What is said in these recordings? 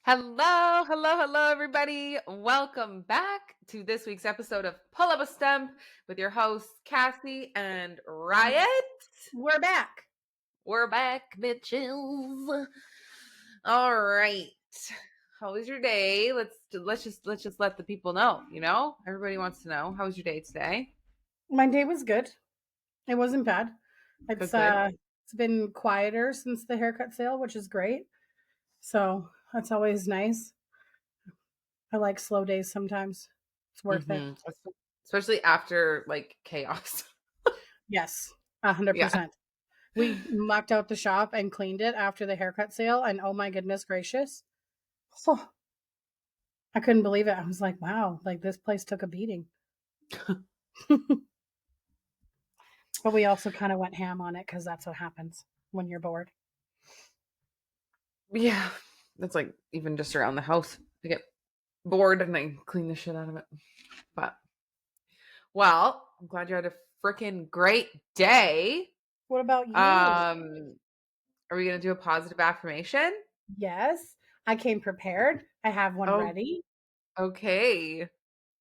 Hello, everybody. Welcome back to this week's episode of Pull Up a Stump with your hosts, Cassie and Riot. We're back. We're back, bitches. All right. How was your day? Let's just let the people know, Everybody wants to know. How was your day today? My day was good. It wasn't bad. Good, It's good. it's been quieter since the haircut sale, which is great. So that's always nice. I like slow days sometimes. It's worth it. Mm-hmm. Especially after like chaos. Yes, Yeah. 100%. We mucked out the shop and cleaned it after the haircut sale, and oh my goodness gracious. Oh, I couldn't believe it. I was like, wow, like this place took a beating. But we also kind of went ham on it because that's what happens when you're bored. Yeah. That's like even just around the house. I get bored and I clean the shit out of it. But well, I'm glad you had a freaking great day. What about you? Are we gonna do a positive affirmation? Yes, I came prepared. I have one Oh, ready. okay.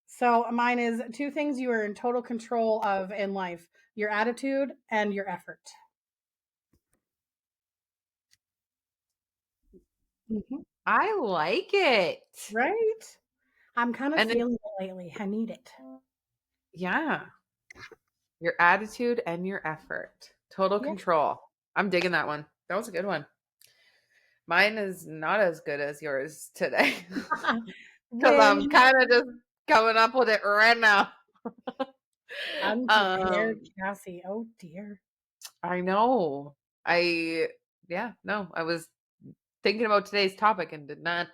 So mine is two things you are in total control of in life: your attitude and your effort. Mhm. I like it. Right? I'm kind of And it, feeling it lately. I need it. yeah, your attitude and your effort. Total Yeah. control. I'm digging that one. That was a good one. Mine is not as good as yours today. Because I'm Win. kind of just coming up with it right now. Unprepared Um, Cassie. Oh dear. I know. I yeah, no, I was thinking about today's topic and did not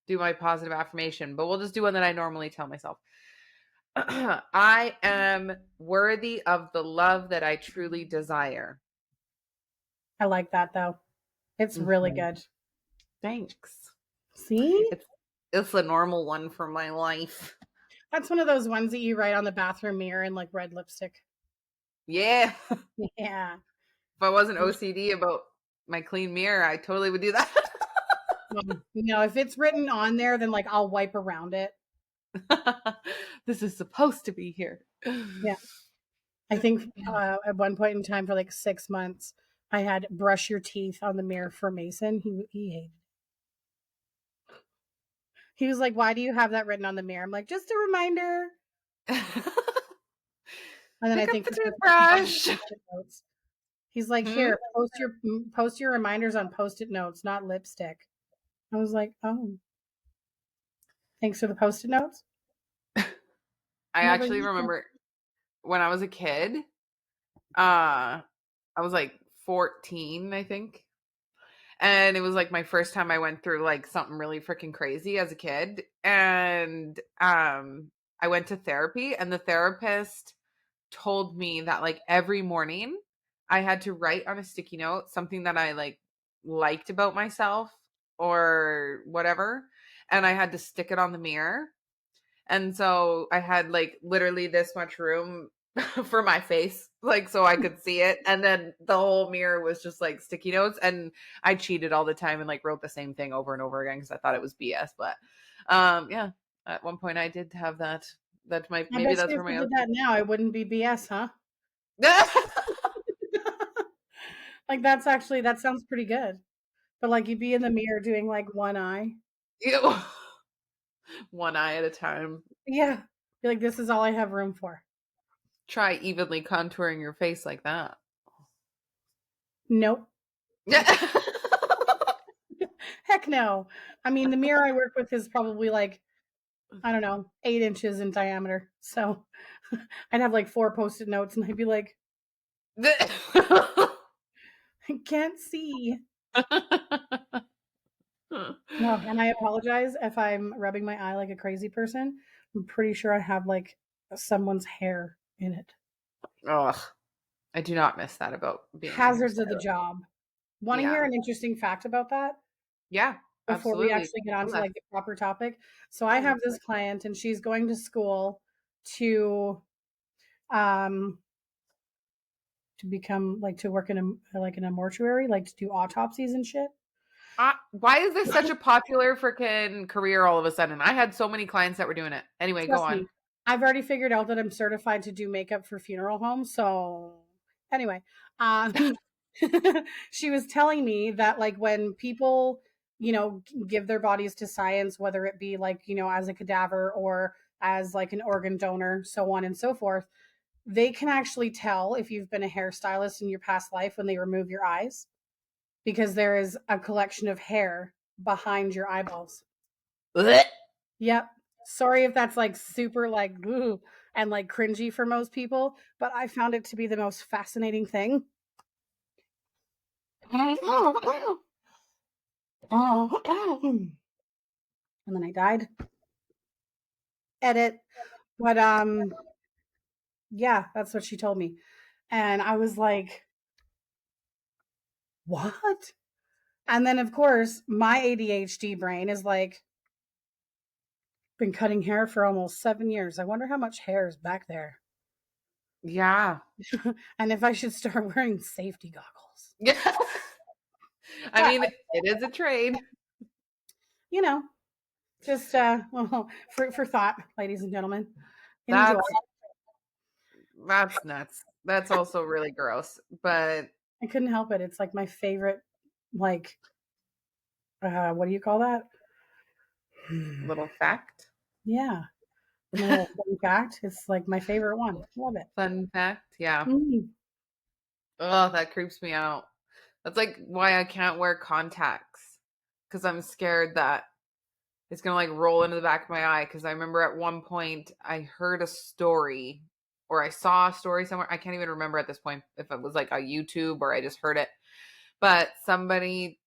do my positive affirmation, but we'll just do one that I normally tell myself. I am worthy of the love that I truly desire. I like that though. It's really Mhm. good. Thanks. See? It's it's a normal one for my life. That's one of those ones that you write on the bathroom mirror in like red lipstick. Yeah. Yeah. If I wasn't OCD about my clean mirror, I totally would do that. If it's written on there, then like I'll wipe around it. This is supposed to be here. Yeah. I think at one point in time for like 6 months, I had brush your teeth on the mirror for Mason. He hated it. He was like, "Why do you have that written on the mirror?" I'm like, "Just a reminder." And then I Pick up think the he started putting them on toothbrush. Post-it notes. He's like, Hmm? "Here, post your reminders on Post-it notes, not lipstick." I was like, "Oh, thanks for the Post-it notes." I Never actually used them. remember when I was a kid, I was like 14, I think. And it was like my first time I went through like something really freaking crazy as a kid. And I went to therapy and the therapist told me that like every morning I had to write on a sticky note something that I like liked about myself or whatever. And I had to stick it on the mirror. And so I had like literally this much room for my face, like so I could see it. And then the whole mirror was just like sticky notes. And I cheated all the time and like wrote the same thing over and over again because I thought it was BS. But yeah, at one point I did have that. That's my I maybe bet that's you if where you my did that now, it wouldn't be BS, huh? Like that sounds pretty good. But like you'd be in the mirror doing like one eye. Ew. One eye at a time. Yeah. Be like, this is all I have room for. Try evenly contouring your face like that. Nope. Yeah. Heck no. I mean, the mirror I work with is probably like, I don't know, 8 inches in diameter. So I'd have like four Post-it notes and I'd be like, I can't see. No, and I apologize if I'm rubbing my eye like a crazy person. I'm pretty sure I have like someone's hair in it. Ugh. I do not miss that about being a Hazards of the hairstylist. job. Want to hear Yeah. an interesting fact about that Yeah, before we absolutely. actually get on to Left. like the proper topic? So I have this client and she's going to school to um to become like to work in a mortuary, like to do autopsies and shit. Why is this such a popular freaking career all of a sudden? I had so many clients that were doing it. Anyway, go Trust on. me. I've already figured out that I'm certified to do makeup for funeral homes. So anyway, um, she was telling me that like when people, give their bodies to science, whether it be like, as a cadaver or as like an organ donor, so on and so forth, they can actually tell if you've been a hairstylist in your past life when they remove your eyes because there is a collection of hair behind your eyeballs. Blech. Yep. Sorry if that's like super like ooh, and like cringy for most people, but I found it to be the most fascinating thing. And then I died. Edit. But yeah, that's what she told me. And I was like, "What?" And then of course, my ADHD brain is like been cutting hair for almost 7 years. I wonder how much hair is back there. Yeah. And if I should start wearing safety goggles. Yeah. I But mean, it is a trade. you know, just well, for thought, ladies and gentlemen. Enjoy. That's that's nuts. That's also really gross. But I couldn't help it. It's like my favorite, like, what do you call that? little fact. Yeah, my little fun fact. It's like my favorite one. Love it. Fun fact. Yeah. Mm. Oh, that creeps me out. That's like why I can't wear contacts because I'm scared that it's gonna like roll into the back of my eye. Because I remember at one point I heard a story or I saw a story somewhere. I can't even remember at this point if it was like a YouTube or I just heard it. But somebody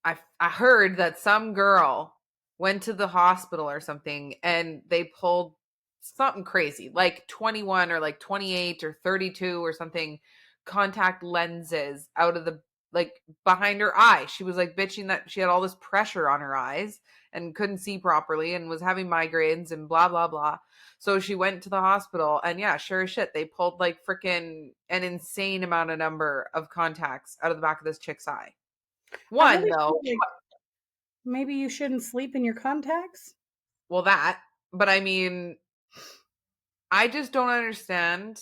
I heard that some girl went to the hospital or something and they pulled something crazy, like 21 or like 28 or 32 or something contact lenses out of the like behind her eye. She was like bitching that she had all this pressure on her eyes and couldn't see properly and was having migraines and blah blah blah. So she went to the hospital and yeah, sure as shit, they pulled like freaking an insane amount of number of contacts out of the back of this chick's eye. I One really though, feel like maybe you shouldn't sleep in your contacts. well that, but I mean, I just don't understand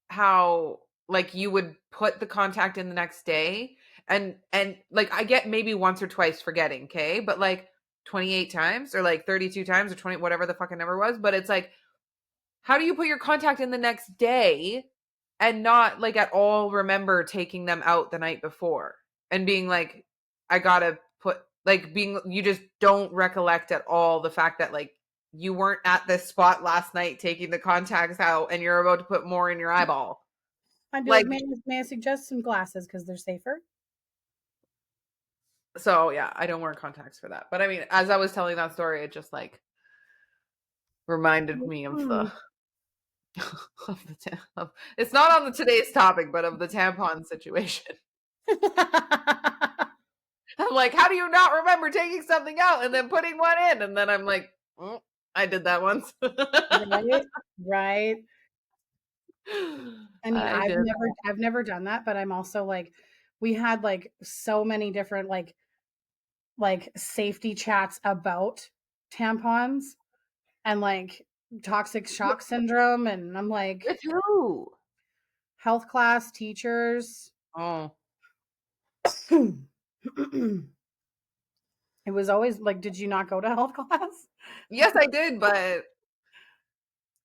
how like you would put the contact in the next day and like I get maybe once or twice forgetting, okay? But like 28 times or like 32 times or 20 whatever the fucking number was, but it's like how do you put your contact in the next day and not like at all remember taking them out the night before and being like, I gotta put like being you just don't recollect at all the fact that like you weren't at this spot last night taking the contacts out and you're about to put more in your eyeball. I'd be like, Like may I suggest some glasses because they're safer? so yeah, I don't wear contacts for that. But I mean, as I was telling that story, it just like reminded me of the Mm. of the it's not on the today's topic, but of the tampon situation. I'm like, how do you not remember taking something out and then putting one in? And then I'm like, "Mm, I did that once. Right, right. I mean, I did. I've never done that, but I'm also like, we had like so many different like safety chats about tampons and like toxic shock syndrome, and I'm like, With who? health class teachers. Oh, It was always like, did you not go to health class? yes, I did, but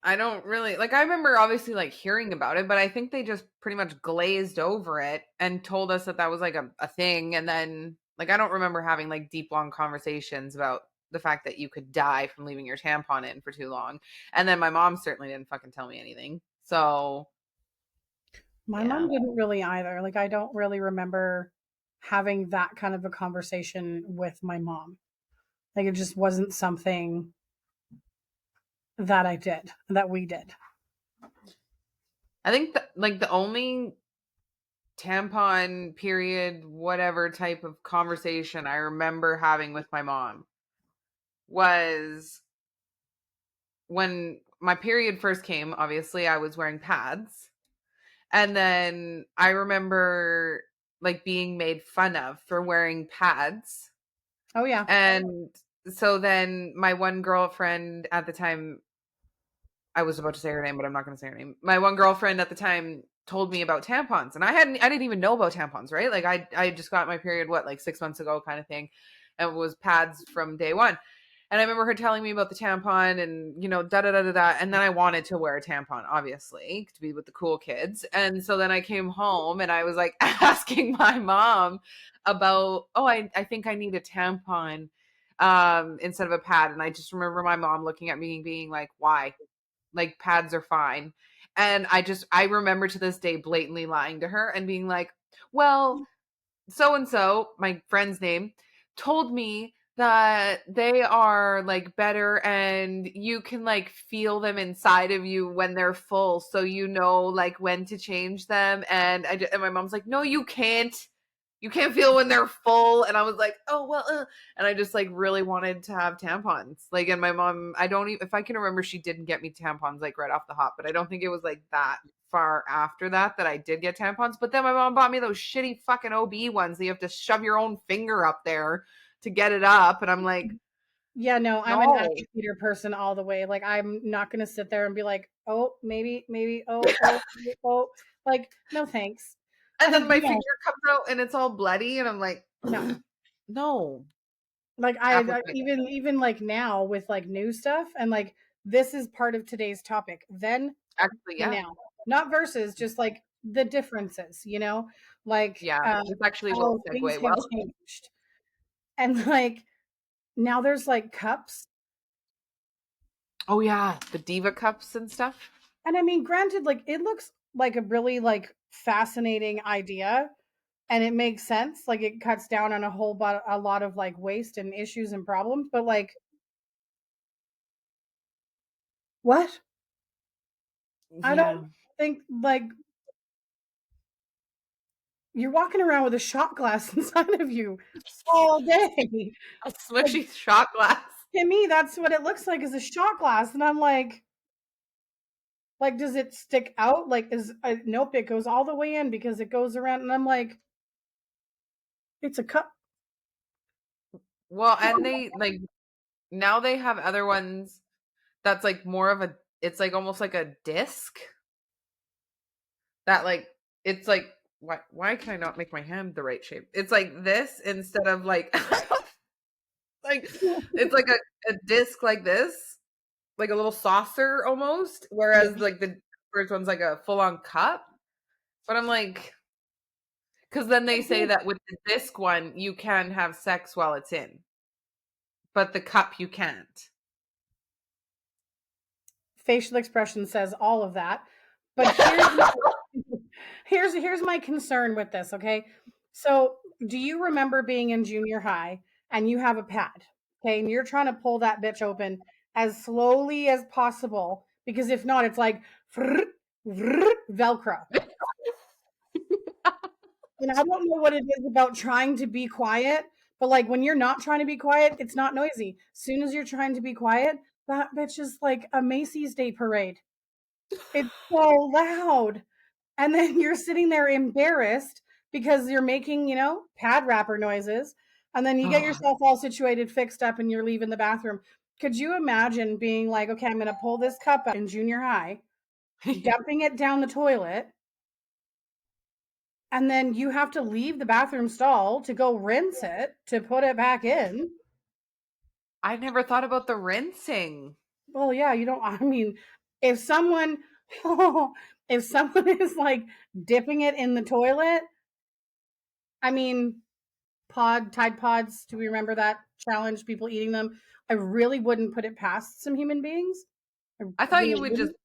I don't really like. I remember obviously like hearing about it, but I think they just pretty much glazed over it and told us that that was like a thing. And then like I don't remember having like deep long conversations about the fact that you could die from leaving your tampon in for too long. And then my mom certainly didn't fucking tell me anything. So My yeah. mom didn't really either. Like, I don't really remember having that kind of a conversation with my mom. Like, it just wasn't something that we did. I think that like the only tampon period, whatever type of conversation I remember having with my mom was when my period first came. Obviously, I was wearing pads. And then I remember like being made fun of for wearing pads. Oh yeah. And so then my one girlfriend at the time, I was about to say her name, but I'm not going to say her name. My one girlfriend at the time told me about tampons, and I didn't even know about tampons, right? Like I just got my period like 6 months ago, kind of thing, and it was pads from day one. And I remember her telling me about the tampon and, da da da da da. And then I wanted to wear a tampon, obviously, to be with the cool kids. And so then I came home and I was like asking my mom about, oh, I think I need a tampon instead of a pad. And I just remember my mom looking at me and being like, why? Like, pads are fine. And I remember to this day blatantly lying to her and being like, well, so and so, my friend's name, told me that they are like better and you can like feel them inside of you when they're full, so you know like when to change them. And my mom's like, no, you can't. You can't feel when they're full. And I was like, oh well, and I just like really wanted to have tampons. Like, and my mom, I don't even, if I can remember, she didn't get me tampons like right off the hop, but I don't think it was like that far after that I did get tampons. But then my mom bought me those shitty fucking OB ones that you have to shove your own finger up there to get it up. And I'm like, Yeah, no, I'm an no. amphitheater person all the way. Like, I'm not gonna sit there and be like, oh, maybe, oh, like, no thanks. And And then my no, finger comes out and it's all bloody, and I'm like, no. no. Like Applique. even like now with like new stuff and like this is part of today's topic. Then Actually, and yeah. now. Not versus, just like the differences, like Yeah. This actually will how things segue have well. changed. And like now there's like cups. Oh yeah, the DivaCups and stuff. And I mean, granted, like it looks like a really like fascinating idea and it makes sense. Like it cuts down on a lot of like waste and issues and problems, but like what? I Yeah. don't think like you're walking around with a shot glass inside of you all day. A Like smushy shot glass. to me, that's what it looks like is a shot glass. And I'm like, does it stick out? Like, is nope, it goes all the way in because it goes around. And I'm like, it's a cup. Well, and they like now they have other ones that's like more of a, it's like almost like a disc that like, it's like, why can I not make my hand the right shape? It's like this instead of like like it's like a disc like this, like a little saucer almost, Yeah. whereas like the first one's like a full on cup. But I'm like, because then they say that with the disc one you can have sex while it's in, but the cup you can't. Facial expression says all of that. But here's my concern with this, okay? So, do you remember being in junior high and you have a pad, okay, and you're trying to pull that bitch open as slowly as possible because if not, it's like Velcro. And I don't know what it is about trying to be quiet, but like when you're not trying to be quiet, it's not noisy. Soon as you're trying to be quiet, that bitch is like a Macy's Day Parade. It's so loud. And then you're sitting there embarrassed because you're making, pad wrapper noises. And then you get Oh. yourself all situated, fixed up, and you're leaving the bathroom. Could you imagine being like, okay, I'm going to pull this cup out in junior high, dumping it down the toilet, and then you have to leave the bathroom stall to go rinse it to put it back in? I never thought about the rinsing. Well, yeah, you don't, I mean, if someone, if someone is like dipping it in the toilet, I mean, Tide Pods, do we remember that challenge? People eating them. I really wouldn't put it past some human beings. I I thought you really would just wouldn't.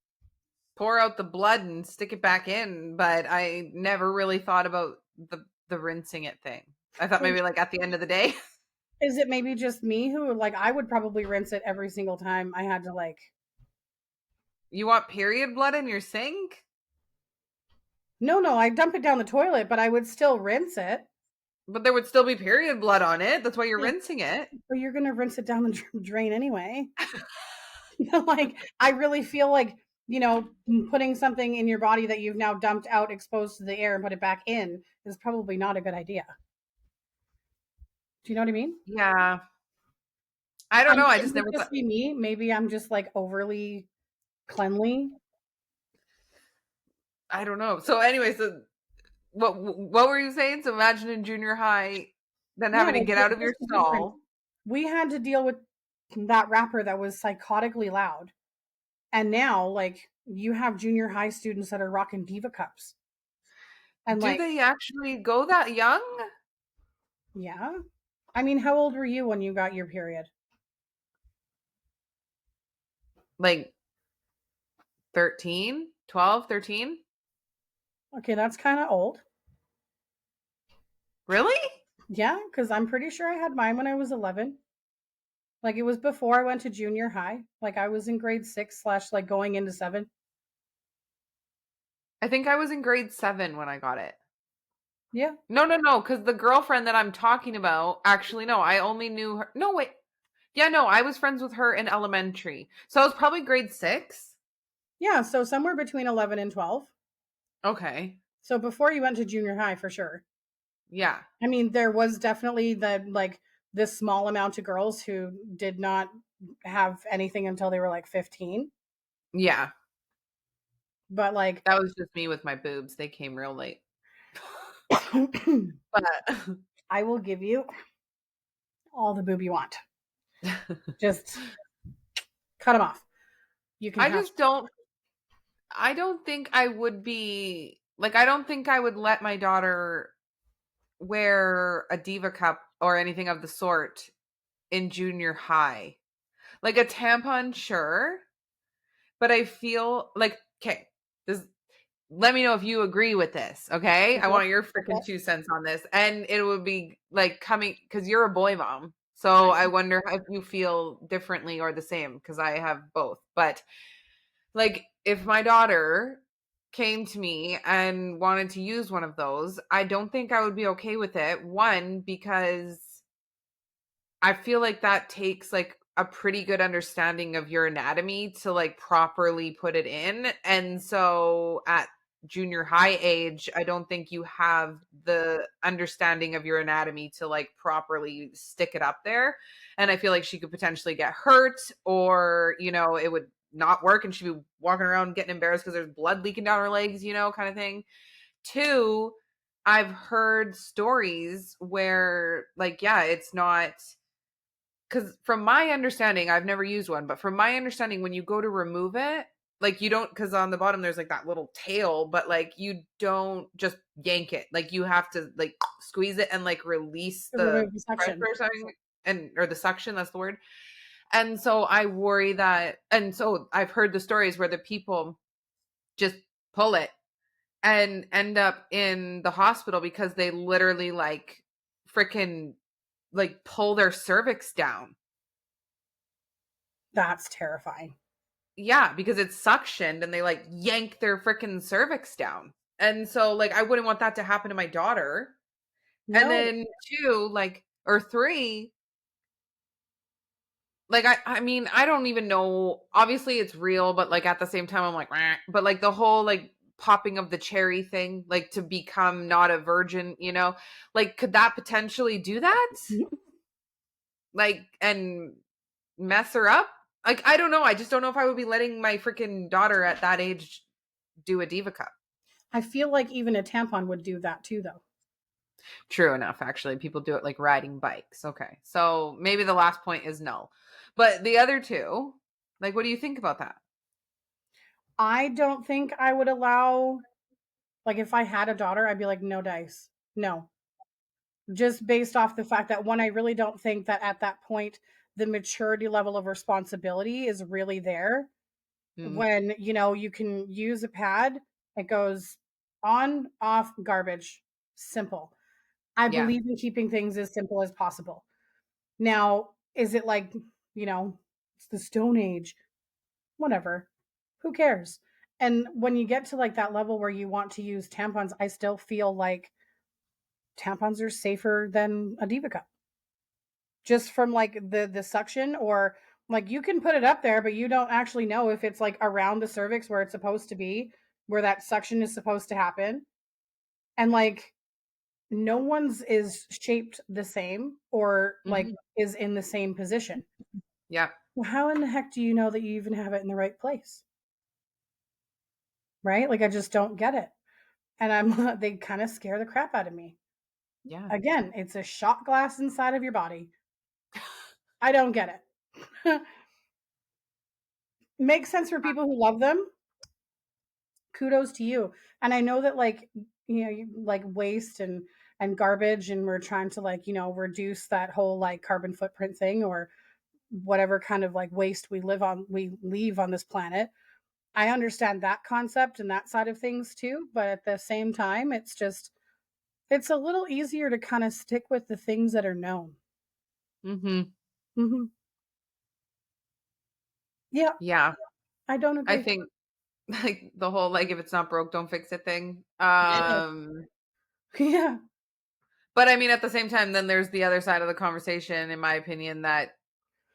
pour out the blood and stick it back in, but I never really thought about the rinsing it thing. I thought maybe like at the end of the day. Is it maybe just me who like I would probably rinse it every single time I had to like You want period blood in your sink? no, I dump it down the toilet, but I would still rinse it. But there would still be period blood on it. That's why you're Yeah, rinsing it. but you're gonna rinse it down the drain anyway. Like I really feel like putting something in your body that you've now dumped out, exposed to the air, and put it back in is probably not a good idea. Do you know what I mean? Yeah. I I don't know. mean, I it just might never just thought. be me. Maybe I'm just like overly cleanly. I don't know. So anyway, so what were you saying? So imagine in junior high, then Yeah, having to like get out of here's your the difference. stall. We had to deal with that rapper that was psychotically loud. And now, like, you have junior high students that are rocking DivaCups. And Do like, they actually go that young? yeah. I mean, how old were you when you got your period? Like 13, 12, 13? Okay, that's kind of old. Really? Yeah, because I'm pretty sure I had mine when I was 11. Like, it was before I went to junior high. Like, I was in grade six slash like going into seven. I think I was in grade 7 when I got it. Yeah. No, no, no, because the girlfriend that I'm talking about, actually, no, I only knew her. No, wait. Yeah, no, I was friends with her in elementary. So I was probably grade 6. Yeah. So somewhere between 11 and 12. Okay. So before you went to junior high for sure. Yeah. I mean, there was definitely this small amount of girls who did not have anything until they were like 15. Yeah. But like, That was just me with my boobs. They came real late. But I will give you all the boob you want. Just cut them off. You can I have. just don't I don't think I would be like I don't think I would let my daughter wear a Diva cup or anything of the sort in junior high. Like a tampon, sure, but I feel like okay, this let me know if you agree with this, okay? I Okay. want your Okay. freaking 2 cents on this. And it would be like coming because you're a boy mom. So I wonder if you feel differently or the same because I have both. But like if my daughter came to me and wanted to use one of those, I don't think I would be okay with it. One, because I feel like that takes like a pretty good understanding of your anatomy to like properly put it in. And so at junior high age, I don't think you have the understanding of your anatomy to like properly stick it up there. And I feel like she could potentially get hurt or, it would not work and she'd be walking around getting embarrassed because there's blood leaking down her legs, kind of thing. Two, I've heard stories where like, yeah, it's not because from my understanding, I've never used one, but from my understanding, when you go to remove it, like you don't, because on the bottom there's like that little tail, but like you don't just yank it. Like you have to like squeeze it and like release To the remove the pressure suction. or something, and or the suction. That's the word. And so I worry that, and so I've heard the stories where the people just pull it and end up in the hospital because they literally like freaking like pull their cervix down. That's terrifying. Yeah, because it's suctioned and they like yank their freaking cervix down. And so like I wouldn't want that to happen to my daughter. And No. then two, like or three, like I mean, I don't even know. Obviously it's real, but like at the same time I'm like, "Meh." But like the whole like popping of the cherry thing, like to become not a virgin, like could that potentially do that? Like and mess her up? Like I don't know. I just don't know if I would be letting my freaking daughter at that age do a diva cup. I feel like even a tampon would do that too, though. True enough, actually. People do it like riding bikes. Okay. So maybe the last point is no. But the other two, like, what do you think about that? I don't think I would allow, like, if I had a daughter, I'd be like, no dice. No. Just based off the fact that one, I really don't think that at that point, the maturity level of responsibility is really there. Mm, When, you can use a pad, it goes on, off, garbage. Simple. I yeah. believe in keeping things as simple as possible. Now, is it like, it's the Stone Age? Whatever. Who cares? And when you get to like that level where you want to use tampons, I still feel like tampons are safer than a Diva cup. Just from like the suction or Like you can put it up there, but you don't actually know if it's like around the cervix where it's supposed to be, where that suction is supposed to happen. And like no one's is shaped the same or like Mhm. is in the same position. Yeah. Well, how in the heck do you know that you even have it in the right place? Right? Like I just don't get it. And I'm they kind of scare the crap out of me. Yeah. Again, it's a shot glass inside of your body. I don't get it. Makes sense for people who love them. Kudos to you. And I know that like like waste and garbage and we're trying to like, reduce that whole like carbon footprint thing or whatever kind of like waste we leave on this planet. I understand that concept and that side of things too, but at the same time it's a little easier to kind of stick with the things that are known. Mhm. Mhm. Yeah, Yeah. I don't I agree. think like the whole like if it's not broke, don't fix it thing. Yeah. But I mean at the same time then there's the other side of the conversation in my opinion that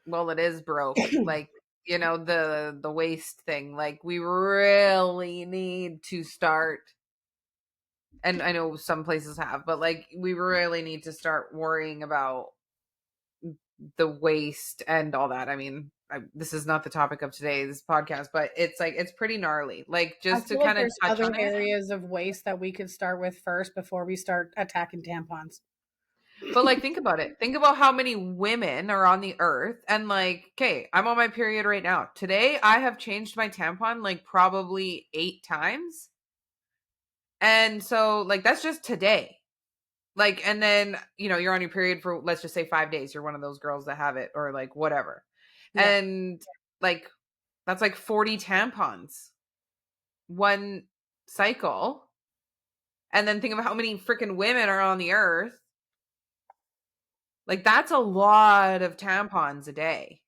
well it is broke. Like, the waste thing. Like we really need to start and I know some places have, but like we really need to start worrying about the waste and all that. I mean, this is not the topic of today's podcast, but it's like it's pretty gnarly. Like I just to feel like kind of there's touch other on it. areas of waste that we could start with first before we start attacking tampons. But like think about it. Think about how many women are on the earth and like, okay, I'm on my period right now. Today I have changed my tampon like probably 8 times. And so like that's just today. Like and then, you're on your period for let's just say 5 days. You're one of those girls that have it or like whatever. Yeah. And like that's like 40 tampons one cycle. And then think of how many freaking women are on the earth. Like that's a lot of tampons a day.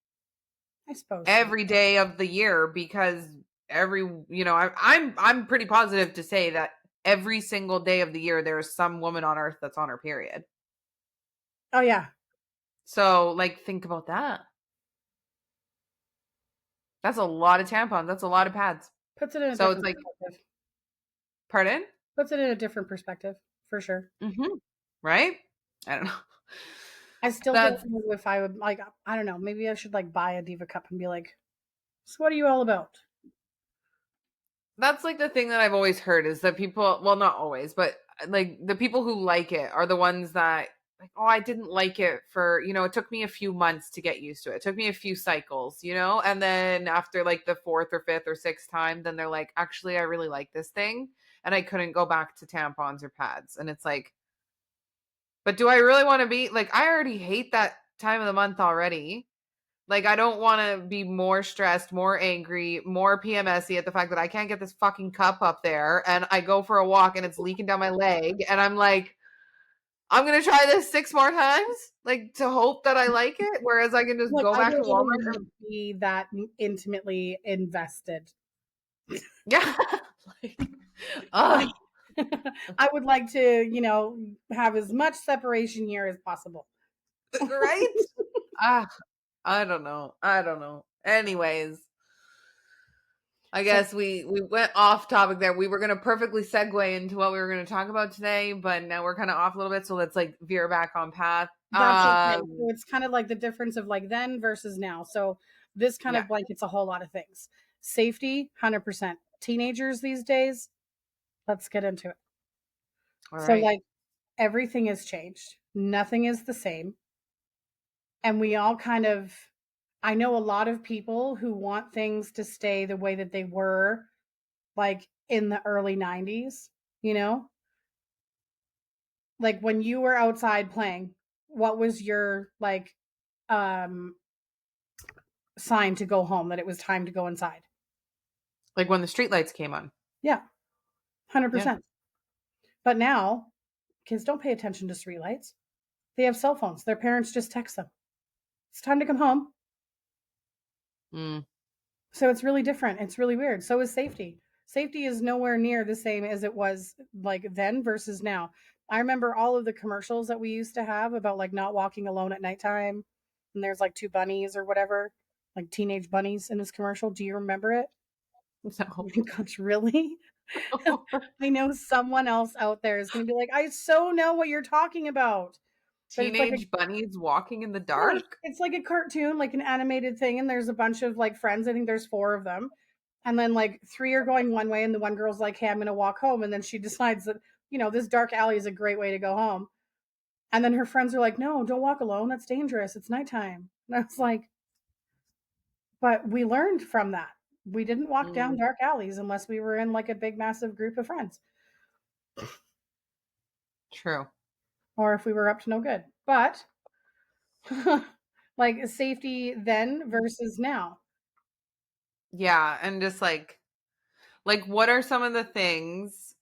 I suppose so. Every day of the year because I'm pretty positive to say that every single day of the year there is some woman on earth that's on her period. Oh yeah. So like think about that. That's a lot of tampons. That's a lot of pads. Puts it in a So it's different like, perspective. pardon? Puts it in a different perspective for sure. Right? I don't know. I still don't That's know if I would like I don't know, maybe I should like buy a Diva cup and be like, "So what are you all about?" That's like the thing that I've always heard is that people, well, not always, but like the people who like it are the ones that like, oh, I didn't like it for, it took me a few months to get used to it. It took me a few cycles, and then after like the fourth or fifth or sixth time, then they're like, actually, I really like this thing. And I couldn't go back to tampons or pads. And it's like, but do I really want to be like, I already hate that time of the month already. Like, I don't want to be more stressed, more angry, more PMSy at the fact that I can't get this fucking cup up there and I go for a walk and it's leaking down my leg. And I'm like, I'm going to try this 6 more times, like to hope that I like it. Whereas I can just Like go I back to don't really Walmart. want to be that intimately invested. Yeah. like, Like uh, I would like to, have as much separation here as possible. right? Ah, I don't know. I don't know. Anyways, I So guess we went off topic there. We were going to perfectly segue into what we were going to talk about today, but now we're kind of off a little bit. So let's like veer back on path. that's okay. So it's kind of like the difference of like then versus now. So this kind Yeah. of blankets a whole lot of things. Safety, 100%. Teenagers these days, let's get into it. All So right. like everything has changed. Nothing is the same. And we all kind of I know a lot of people who want things to stay the way that they were like in the early 90s, you know? Like when you were outside playing, what was your like um sign to go home that it was time to go inside? Like when the streetlights came on. Yeah, Yeah. 100%. But now kids don't pay attention to streetlights. They have cell phones. Their parents just text them. It's time to come home. Mm. So it's really different. It's really weird. So is safety. Safety is nowhere near the same as it was like then versus now. I remember all of the commercials that we used to have about like not walking alone at nighttime. And there's like two bunnies or whatever. like teenage bunnies in this commercial. Do you remember it? Oh No. my gosh, really? I know someone else out there is gonna be like, "I so know what you're talking about." But it's like a Teenage bunnies walking in the yeah, dark? it's like a cartoon, like an animated thing, and there's a bunch of, like, friends. I think there's 4 of them, and then, like, 3 are going one way, and the one girl's like, "Hey, I'm gonna walk home," and then she decides that, this dark alley is a great way to go home, and then her friends are like, "No, don't walk alone, that's dangerous, it's nighttime." And I was like, "But we learned from that. We didn't walk down Mm, dark alleys unless we were in, like, a big, massive group of friends, true. or if we were up to no good." But, like, safety then versus now. Yeah, and just like what are some of the things,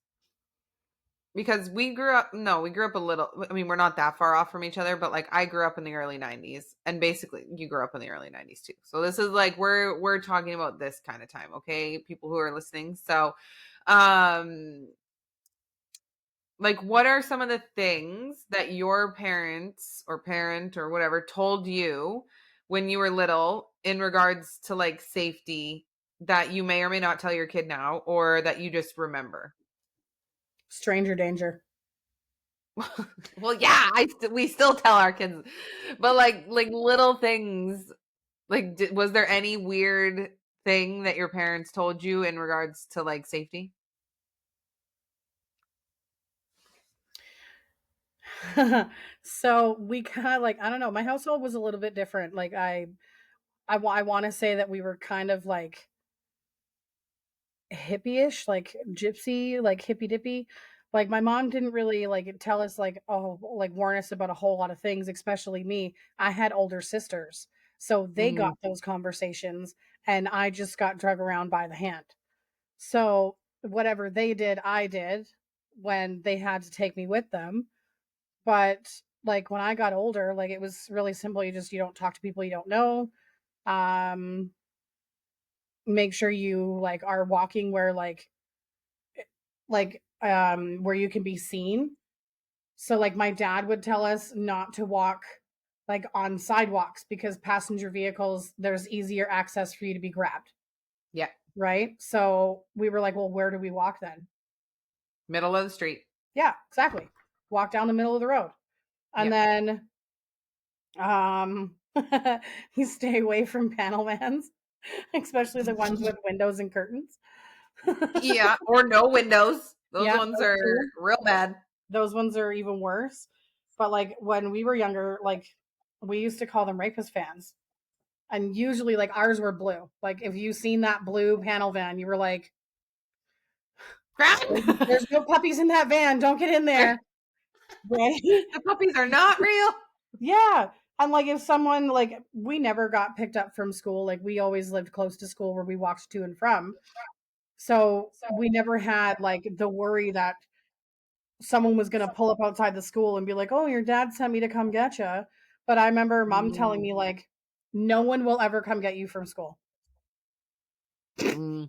because we grew up a little, I mean, we're not that far off from each other, but like I grew up in the early 90s and basically you grew up in the early 90s too. So this is like we're talking about this kind of time, okay? People who are listening. So um like what are some of the things that your parents or parent or whatever told you when you were little in regards to like safety that you may or may not tell your kid now or that you just remember? Stranger danger. Well, yeah, we still tell our kids, but like little things. Like, was there any weird thing that your parents told you in regards to like safety? So we kinda, like, I don't know, my household was a little bit different. Like, I wanna say that we were kind of, like, hippie-ish, like, gypsy, like, hippy-dippy. Like, my mom didn't really, like, tell us, like, oh, like, warn us about a whole lot of things, especially me. I had older sisters, so they got Mm, those conversations, and I just got drug around by the hand. So, whatever they did, I did when they had to take me with them. But, like, when I got older, like, it was really simple. You don't talk to people you don't know. Um, make sure you, like, are walking where, where you can be seen. So, like, my dad would tell us not to walk, like, on sidewalks because passenger vehicles, there's easier access for you to be grabbed, yeah, right? So, we were like, "Well, where do we walk then?" middle of the street. Yeah, exactly. Walk down the middle of the road. And Yeah, then, um, you stay away from panel vans, especially the ones with windows and curtains. yeah, or no windows. Those Yeah, ones those are too. real bad. Those ones are even worse. But, like, when we were younger, like, we used to call them rapist vans, and usually, like, ours were blue. Like, if you seen that blue panel van, you were like, Run! There's no puppies in that van, don't get in there." Right? The puppies are not real. Yeah, and, like, if someone like, we never got picked up from school, like, we always lived close to school where we walked to and from, so we never had, like, the worry that someone was gonna pull up outside the school and be like, "Oh, your dad sent me to come get you." But I remember mom telling Mm, me, like, "No one will ever come get you from school, mm.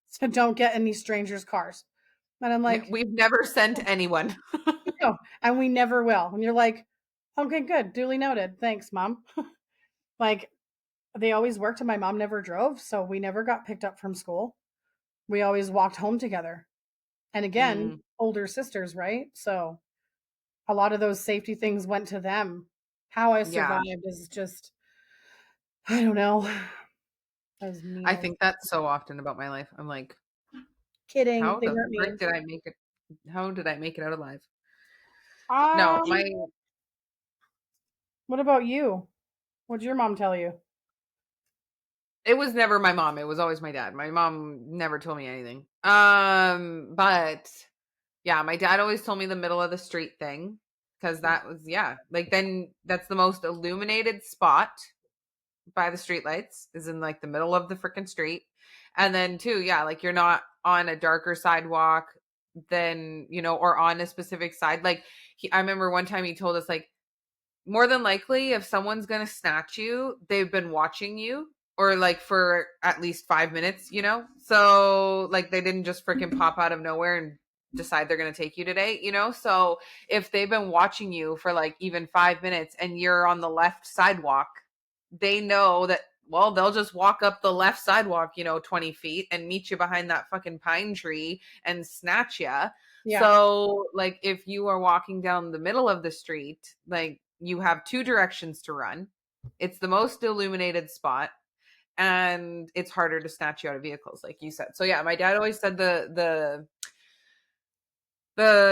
so don't get in these strangers' cars." And I'm like, We've never sent anyone. "No, and we never will." And you're like, "Okay, good, duly noted. Thanks, mom." Like, they always worked and my mom never drove, so we never got picked up from school. We always walked home together. And again, Mm, older sisters, right? So a lot of those safety things went to them. How I yeah, survived is just, I don't know, as mean I as think that so often about my life. I'm like, kidding. how They the weren't frick mean. did I make it? How did I make it out alive? No, my Um, what about you? What'd your mom tell you? it was never my mom. It was always my dad. My mom never told me anything. But yeah, my dad always told me the middle of the street thing because that was, yeah, like then that's the most illuminated spot by the streetlights is in like the middle of the freaking street. And then too, yeah, like you're not on a darker sidewalk than, or on a specific side. Like I remember one time he told us like more than likely if someone's going to snatch you, they've been watching you or like for at least 5 minutes, So like they didn't just freaking pop out of nowhere and decide they're going to take you today, So if they've been watching you for like even 5 minutes and you're on the left sidewalk, they know that well, they'll just walk up the left sidewalk, 20 feet and meet you behind that fucking pine tree and snatch you. Yeah. So, like, if you are walking down the middle of the street, like, you have two directions to run. It's the most illuminated spot, and it's harder to snatch you out of vehicles, like you said. So, yeah, my dad always said the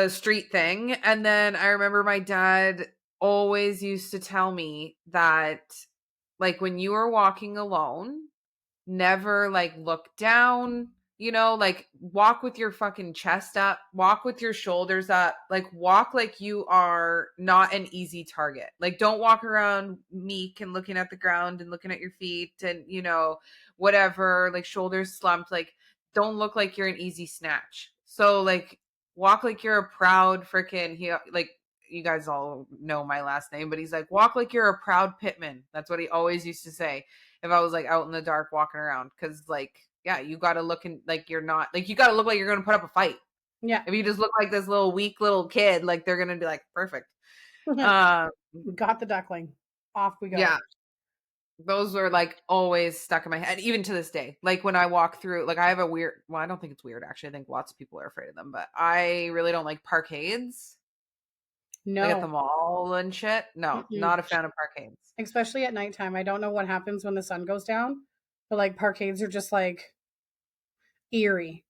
street thing. And then I remember my dad always used to tell me that, like, when you are walking alone, never like look down, like walk with your fucking chest up, walk with your shoulders up, like walk like you are not an easy target. Like, don't walk around meek and looking at the ground and looking at your feet and, whatever, like shoulders slumped. Like, don't look like you're an easy snatch. So, like, walk like you're a proud freaking, like, you guys all know my last name, but he's like, walk like you're a proud pitman. That's what he always used to say if I was like out in the dark walking around. Cause like, yeah, you got to look like you're not, like, you got to look like you're going to put up a fight. Yeah. If you just look like this little weak little kid, like, they're going to be like, perfect. Um, Got the duckling. Off we go. yeah, those were like always stuck in my head, even to this day. Like, when I walk through, like, I have a weird, well, I don't think it's weird actually. I think lots of people are afraid of them, but I really don't like parkades. Like at the No. mall and shit. No, Mm-mm. not a fan of parkades. Especially at nighttime. I don't know what happens when the sun goes down, but like parkades are just like eerie.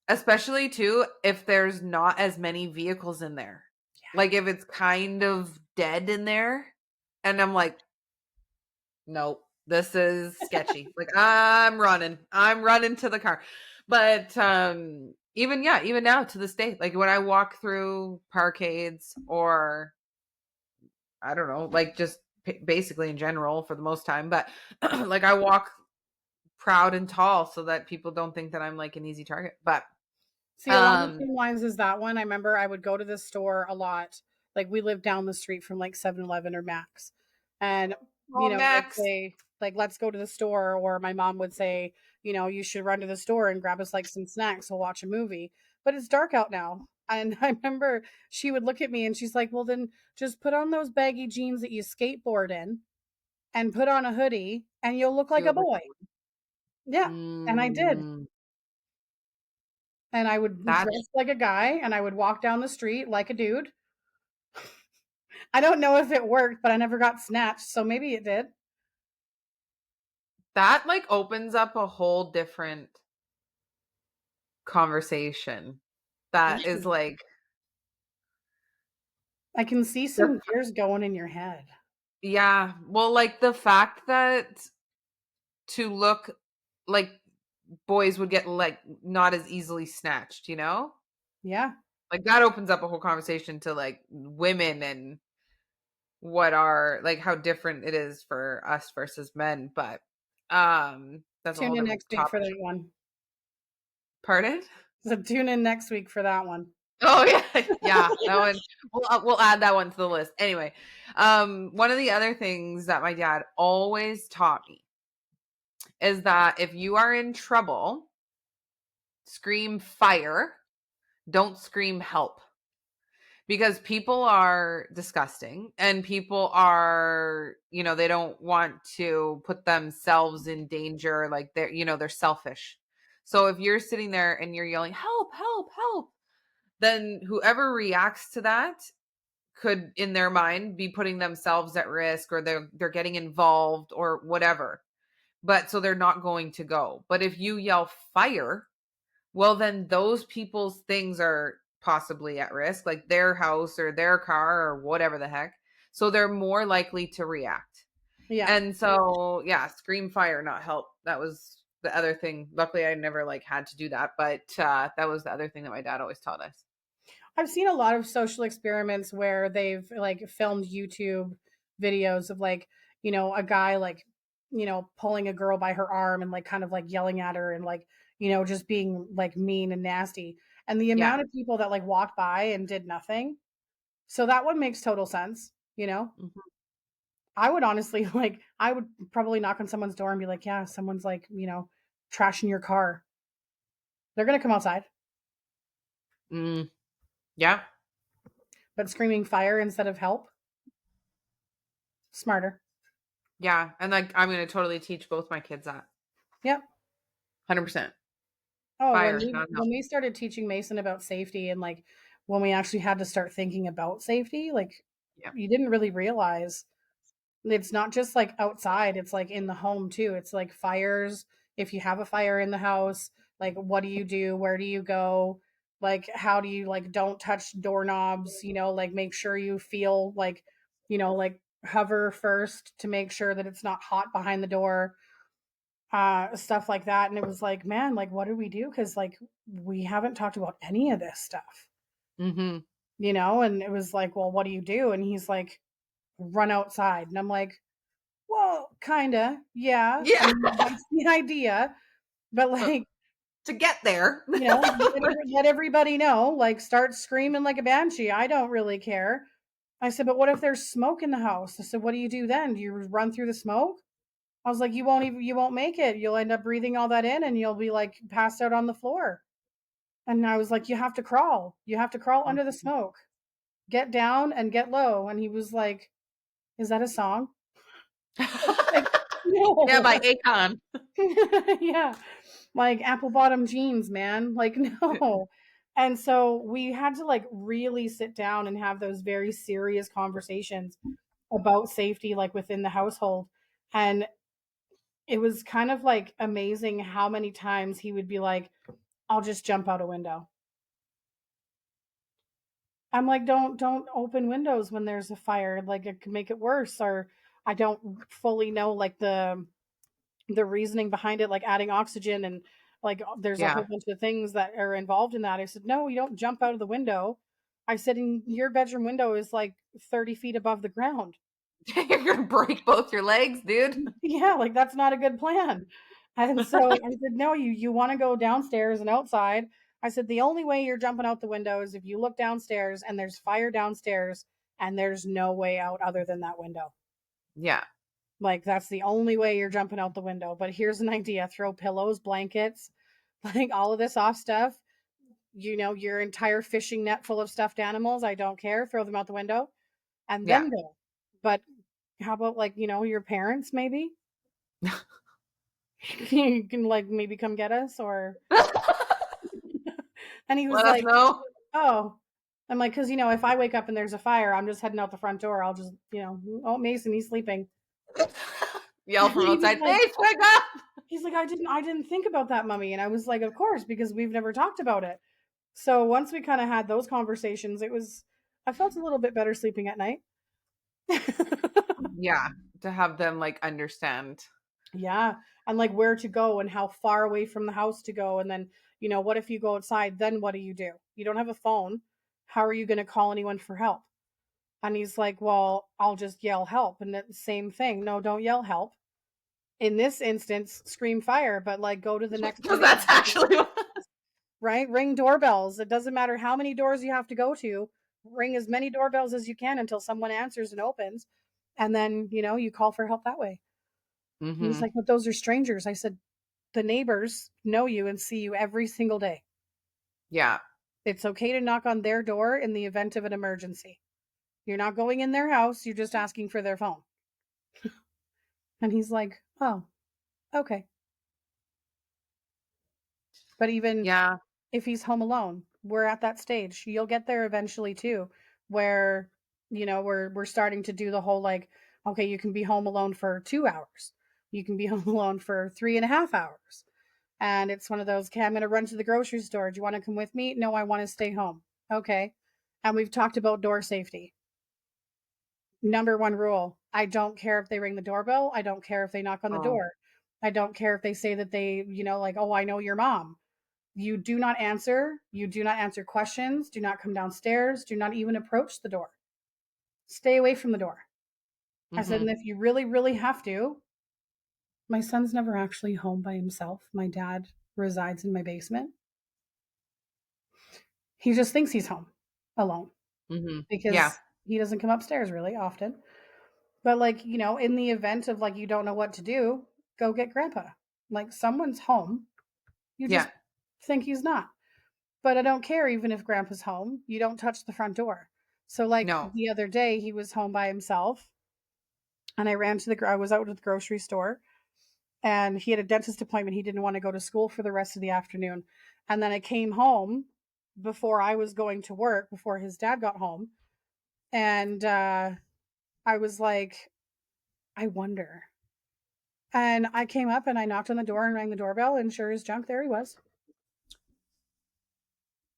Especially too if there's not as many vehicles in there. Like, if it's kind of dead in there, and I'm like, nope, this is sketchy. Like, I'm running to the car. But even now to this day, like when I walk through parkades, or I don't know, like just basically in general for the most time, but like, I walk proud and tall so that people don't think that I'm like an easy target. But See, along the um same lines as that one, I remember I would go to the store a lot. Like we lived down the street from like 7-Eleven or Max. And, oh, they'd Max. say, like, let's go to the store. Or my mom would say, you should run to the store and grab us like some snacks. We'll watch a movie. But it's dark out now. And I remember she would look at me and she's like, well, then just put on those baggy jeans that you skateboard in and put on a hoodie and you'll look like a You'll look boy. Yeah. And I did. mm, And I would that dress like a guy and I would walk down the street like a dude. I don't know if it worked, but I never got snatched, so maybe it did. that like opens up a whole different conversation. That is Yeah. like I can see the some gears going in your head. yeah, well, like the fact that to look like boys would get like not as easily snatched. Yeah. Like, that opens up a whole conversation to like women and what are like how different it is for us versus men, but that's a Tune whole in different next week for topic. that one. Pardon? So tune in next week for that one. Oh, yeah. Yeah, that one. We'll add that one to the list. Anyway, one of the other things that my dad always taught me is that if you are in trouble, scream fire, don't scream help. Because people are disgusting, and people are, they don't want to put themselves in danger. Like, they're selfish. So if you're sitting there and you're yelling, help, help, help, then whoever reacts to that could, in their mind, be putting themselves at risk, or they're getting involved or whatever. But so they're not going to go. But if you yell fire, well, then those people's things are possibly at risk, like their house or their car or whatever the heck. So they're more likely to react. Yeah. And so, yeah, scream fire, not help. That was the other thing. Luckily, I never like had to do that, but that was the other thing that my dad always taught us. I've seen a lot of social experiments where they've like filmed YouTube videos of like, a guy like, pulling a girl by her arm and like kind of like yelling at her and like, just being like mean and nasty. And the Yeah. amount of people that like walked by and did nothing. So that one makes total sense. Mhm. I would honestly like I would probably knock on someone's door and be like, "Yeah, someone's like, trashing your car." They're going to come outside, Yeah. but screaming fire instead of help, smarter. Yeah, and, like, I'm gonna totally teach both my kids that. Yep. 100%. Oh, Fire is not when help. we started teaching Mason about safety and, like, when we actually had to start thinking about safety, like, Yeah. you didn't really realize it's not just, like, outside, it's, like, in the home too. It's, like, fires, if you have a fire in the house, like, what do you do? Where do you go? Like, how do you, like, don't touch doorknobs, like, make sure you feel, like, like, hover first to make sure that it's not hot behind the door, stuff like that, and it was like, "Man, like, what do we do? Because like, we haven't talked about any of this stuff, Mhm. and it was like, "Well, what do you do?" And he's like, "Run outside." And I'm like, "Well, kinda, yeah. I Yeah, mean, that's the idea, but, but like, to get there. let everybody know, like, start screaming like a banshee. I don't really care." I said, "But what if there's smoke in the house?" I said, "What do you do then? Do you run through the smoke?" I was like, you won't make it. You'll end up breathing all that in and you'll be, like, passed out on the floor." And I was like, "You have to crawl. You have to crawl under the Mhm. smoke. Get down and get low." And he was like, "Is that a song?" Like, Yeah, "No." by Akon. Yeah. Like, apple bottom jeans, man. Like, no. And so we had to, like, really sit down and have those very serious conversations about safety, like, within the household. And it was kind of, like, amazing how many times he would be like, "I'll just jump out a window." I'm like, "Don't open windows when there's a fire, like, it could make it worse," or I don't fully know, like, the reasoning behind it, like adding oxygen and, like, there's a whole Yeah. bunch of things that are involved in that. I said, "No, you don't jump out of the window." I said, "And your bedroom window is, like, 30 feet above the ground." You're gonna break both your legs, dude. Yeah, like, that's not a good plan. And so I said, "No, you wanna go downstairs and outside." I said, "The only way you're jumping out the window is if you look downstairs and there's fire downstairs and there's no way out other than that window. Yeah. Like, that's the only way you're jumping out the window. But here's an idea, throw pillows, blankets, like, all of this off stuff, your entire fishing net full of stuffed animals, I don't care, throw them out the window and Yeah. then go." But how about, like, your parents maybe? You can, like, maybe come get us or and he was Let us like, know. "Oh." I'm like, "'Cause, if I wake up and there's a fire, I'm just heading out the front door. I'll just, "Oh, Mason, he's sleeping." Yell from He was outside, like "Hey, wake up!" he's like, "I didn't think about that, Mummy." And I was like, "Of course, because we've never talked about it." So once we kinda had those conversations, I felt a little bit better sleeping at night. Yeah, to have them, like, understand. Yeah, and, like, where to go and how far away from the house to go, and then, what if you go outside, then what do? You don't have a phone. How are you gonna call anyone for help? And he's like, "Well, I'll just yell help." And the same thing. No, don't yell help. In this instance, scream fire, but, like, go to the next Because door, that's actually what right? Ring doorbells. It doesn't matter how many doors you have to go to. Ring as many doorbells as you can until someone answers and opens. And then, you call for help that way. And he's Mhm. like, "But those are strangers." I said, "The neighbors know you and see you every single day. Yeah. It's okay to knock on their door in the event of an emergency. You're not going in their house, you're just asking for their phone." And he's like, "Oh, okay." But even Yeah. if he's home alone, we're at that stage. You'll get there eventually too, where, we're starting to do the whole, like, okay, you can be home alone for 2 hours. You can be home alone for 3.5 hours. And it's one of those, okay, I'm going to run to the grocery store. Do you want to come with me? No, I want to stay home. Okay. And we've talked about door safety. Number one rule, I don't care if they ring the doorbell. I don't care if they knock on the Oh. door. I don't care if they say that they, like, "Oh, I know your mom." You do not answer. You do not answer questions. Do not come downstairs. Do not even approach the door. Stay away from the door. I said, and Mhm. if you really, really have to, my son's never actually home by himself. My dad resides in my basement. He just thinks he's home alone Mhm. Yeah. because he doesn't come upstairs really often. But, like, in the event of, like, you don't know what to do, go get grandpa. Like, someone's home. You Yeah. just think he's not. But I don't care even if grandpa's home, you don't touch the front door. So, like, No. the other day, he was home by himself, And I was out at the grocery store, and he had a dentist appointment. He didn't want to go to school for the rest of the afternoon. And then I came home before I was going to work, before his dad got home. And I was like, I wonder. And I came up and I knocked on the door and rang the doorbell, and sure as junk, there he was.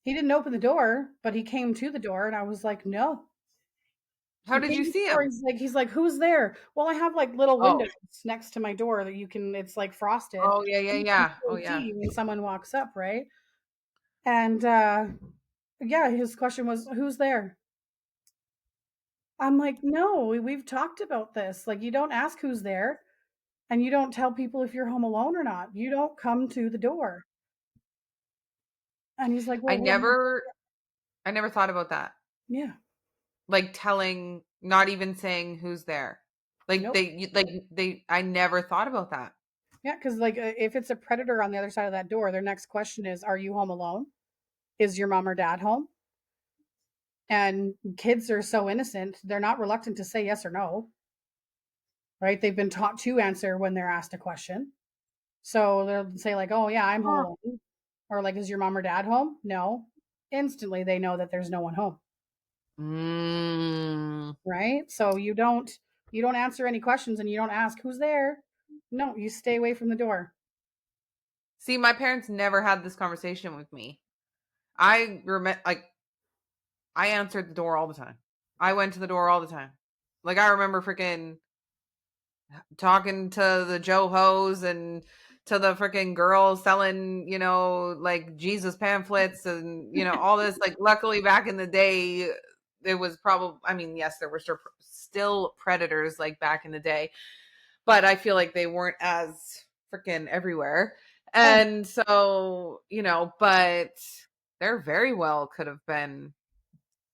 He didn't open the door, but he came to the door, and I was like, no. How He did came you to the see door. him? He's like, who's there? Well, I have like little Oh. windows next to my door that you can. It's like frosted. Oh, yeah, yeah, You can yeah. Oh, still yeah. see when someone walks up, right? And yeah, his question was, "Who's there?" I'm like, "No, we've talked about this. Like, you don't ask who's there, and you don't tell people if you're home alone or not. You don't come to the door." And he's like, I "Well, what do you?" never I never thought about that. Yeah, Like telling, not even saying who's there. Like nope. I never thought about that. Yeah, because like if it's a predator on the other side of that door, their next question is, "Are you home alone? Is your mom or dad home?" And kids are so innocent; they're not reluctant to say yes or no, right? They've been taught to answer when they're asked a question. So they'll say like, "Oh yeah, I'm home Huh. alone," or like, "Is your mom or dad home?" No. Instantly, they know that there's no one home, Mm. right? So you don't answer any questions, and you don't ask who's there. No, you stay away from the door. See, my parents never had this conversation with me. I remember, like, I answered the door all the time. I went to the door all the time. Like, I remember freaking talking to the Joe Ho's and to the freaking girls selling, like Jesus pamphlets and, all this. Like, luckily back in the day, it was probably, I mean, yes, there were still predators like back in the day, but I feel like they weren't as freaking everywhere. Oh, And so, but there very well could have been.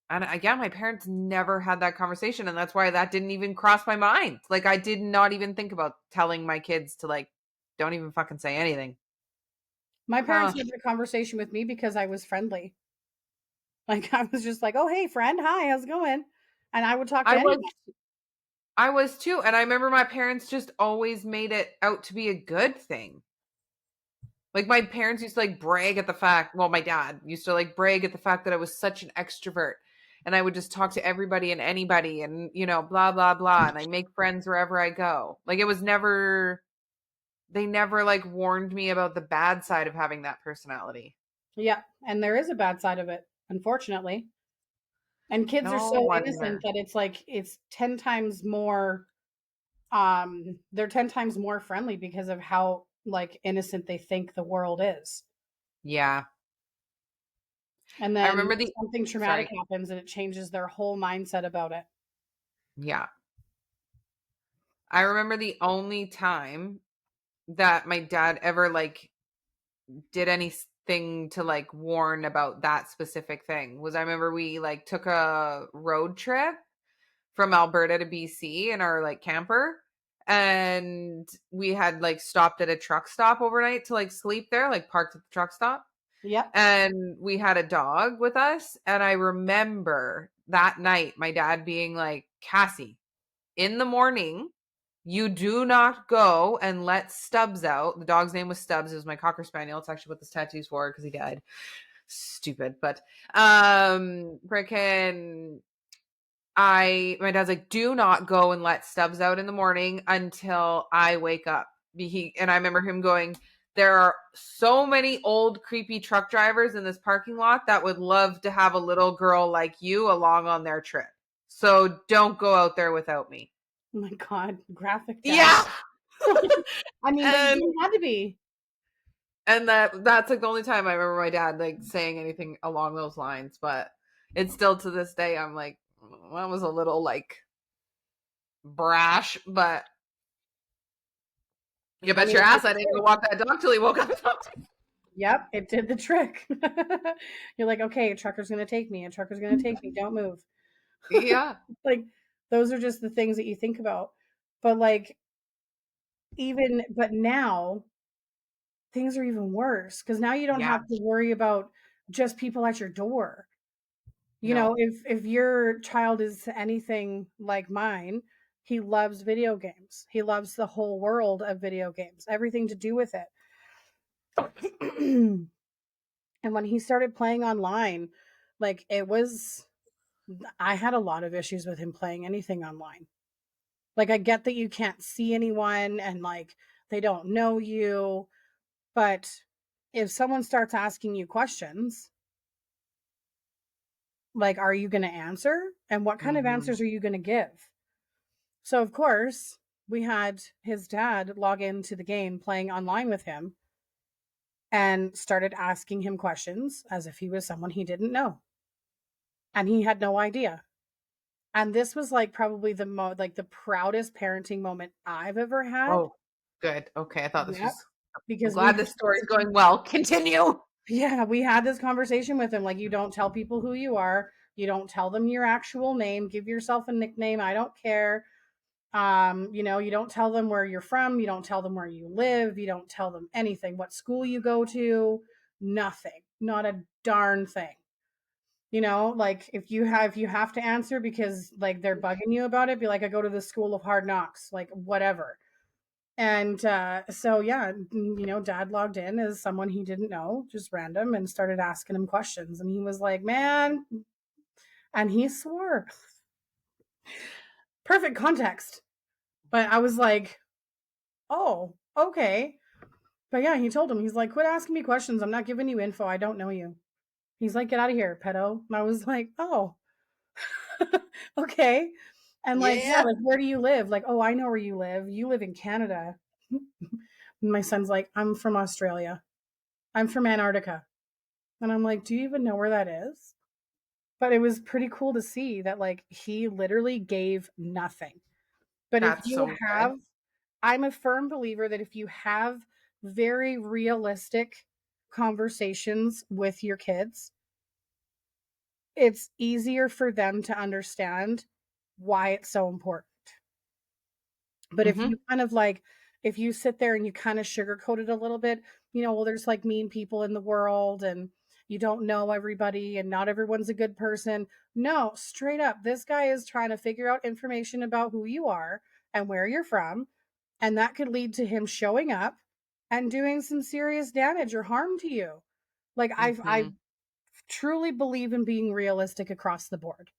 And again, my parents never had that conversation. And that's why that didn't even cross my mind. Like, I did not even think about telling my kids to, like, don't even fucking say anything. my Huh. parents had a conversation with me because I was friendly. Like I was just like, "Oh hey friend, hi, how's it going?" And I would talk to I was anyone. I was too. And I remember my parents just always made it out to be a good thing. Like, my parents used to like brag at the fact, well, my dad used to like brag at the fact that I was such an extrovert. And I would just talk to everybody and anybody and, blah, blah, blah. And I make friends wherever I go. Like, it was never, they never like warned me about the bad side of having that personality. Yeah, and there is a bad side of it, unfortunately. And kids are No so innocent wonder. that it's like it's 10 times more they're 10 times more friendly because of how like innocent they think the world is. Yeah. And I then remember the, something traumatic sorry. happens and it changes their whole mindset about it. Yeah. I remember the only time that my dad ever like did anything to like warn about that specific thing was, I remember we like took a road trip from Alberta to BC in our like camper, and we had like stopped at a truck stop overnight to like sleep there, like parked at the truck stop. Yep. And we had a dog with us, and I remember that night my dad being like, "Cassie, in the morning, you do not go and let Stubbs out." The dog's name was Stubbs. It was my Cocker Spaniel. It's actually what this tattoo's for because he died. Stupid. But freaking my dad's like, "Do not go and let Stubbs out in the morning until I wake up." And I remember him going, "There are so many old creepy truck drivers in this parking lot that would love to have a little girl like you along on their trip. So don't go out there without me." Oh my god, graphic dad. Yeah. I mean, but and you had to be. that's like the only time I remember my dad like saying anything along those lines. But it's still, to this day, I'm like, that was a little like brash, but you I bet mean, your it did ass the I didn't go trick. walk that dog till he woke up. Yep, it did the trick. You're like, okay, a trucker's gonna take me. A trucker's gonna take me. Don't move. Yeah. Like, those are just the things that you think about. But like, but now things are even worse because now you don't Yeah. have to worry about just people at your door. You No. know, if your child is anything like mine, He loves video games. He loves the whole world of video games, everything to do with it. And when he started playing online, like it was, I had a lot of issues with him playing anything online. Like, I get that you can't see anyone and like they don't know you, but if someone starts asking you questions, like, are you going to answer? And what kind of Mm-hmm. answers are you going to give? So, of course, we had his dad log into the game playing online with him and started asking him questions as if he was someone he didn't know. And he had no idea. And this was like probably like the proudest parenting moment I've ever had. Oh, good. Okay. I thought this Yep. was, I'm Because glad this story's going well. Continue. we had this conversation with him. Like, you don't tell people who you are. You don't tell them your actual name. Give yourself a nickname. I don't care. You don't tell them where you're from. You don't tell them where you live. You don't tell them anything. What school you go to, nothing. Not a darn thing. Like, if you have to answer because like they're bugging you about it, be like, I go to the school of hard knocks, like whatever. And so yeah, dad logged in as someone he didn't know, just random, and started asking him questions. And he was like, man, and he swore. Perfect context. But I was like, oh, okay. But yeah, he told him, he's like, quit asking me questions. I'm not giving you info. I don't know you. He's like, get out of here, pedo. And I was like, oh, okay. And like, yeah, Yeah. like, where do you live? Like, oh, I know where you live. You live in Canada. And my son's like, I'm from Australia. I'm from Antarctica. And I'm like, do you even know where that is? But it was pretty cool to see that like he literally gave nothing. But if That's you so good. have, I'm a firm believer that if you have very realistic conversations with your kids, it's easier for them to understand why it's so important. But if Mm-hmm. you kind of like, if you sit there and you kind of sugarcoat it a little bit, well, there's like mean people in the world and you don't know everybody and not everyone's a good person. No, straight up, this guy is trying to figure out information about who you are and where you're from. And that could lead to him showing up and doing some serious damage or harm to you. Like, I Mm-hmm. truly believe in being realistic across the board.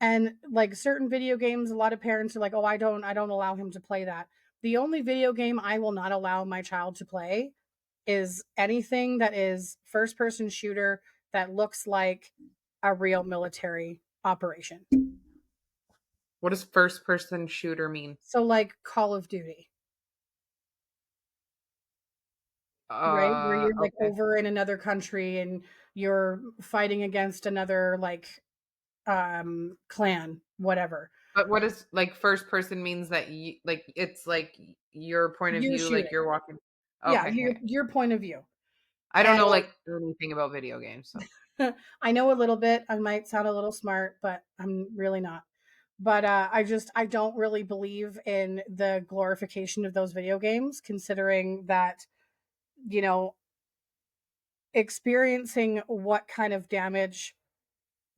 And like certain video games, a lot of parents are like, "Oh, I don't allow him to play that." The only video game I will not allow my child to play is anything that is first person shooter that looks like a real military operation. What does first person shooter mean? So like Call of Duty, right? Where you're like Okay. over in another country and you're fighting against another like clan, whatever. But what is like first person means that you like it's like your point of You're view, like shooting. you're walking. Yeah, Okay, your okay. your point of view. I don't And know like anything about video games, so I know a little bit. I might sound a little smart, but I'm really not. But I don't really believe in the glorification of those video games, considering that, you know, experiencing what kind of damage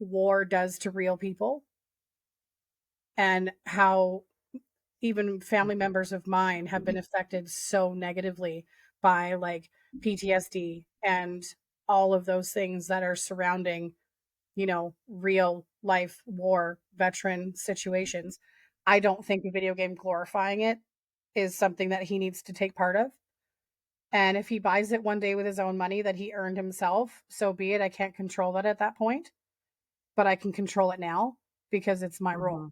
war does to real people and how even family members of mine have been affected so negatively by like PTSD and all of those things that are surrounding real life war veteran situations. I don't think a video game glorifying it is something that he needs to take part of. And if he buys it one day with his own money that he earned himself, so be it. I can't control that at that point, but I can control it now because it's my role. Mhm.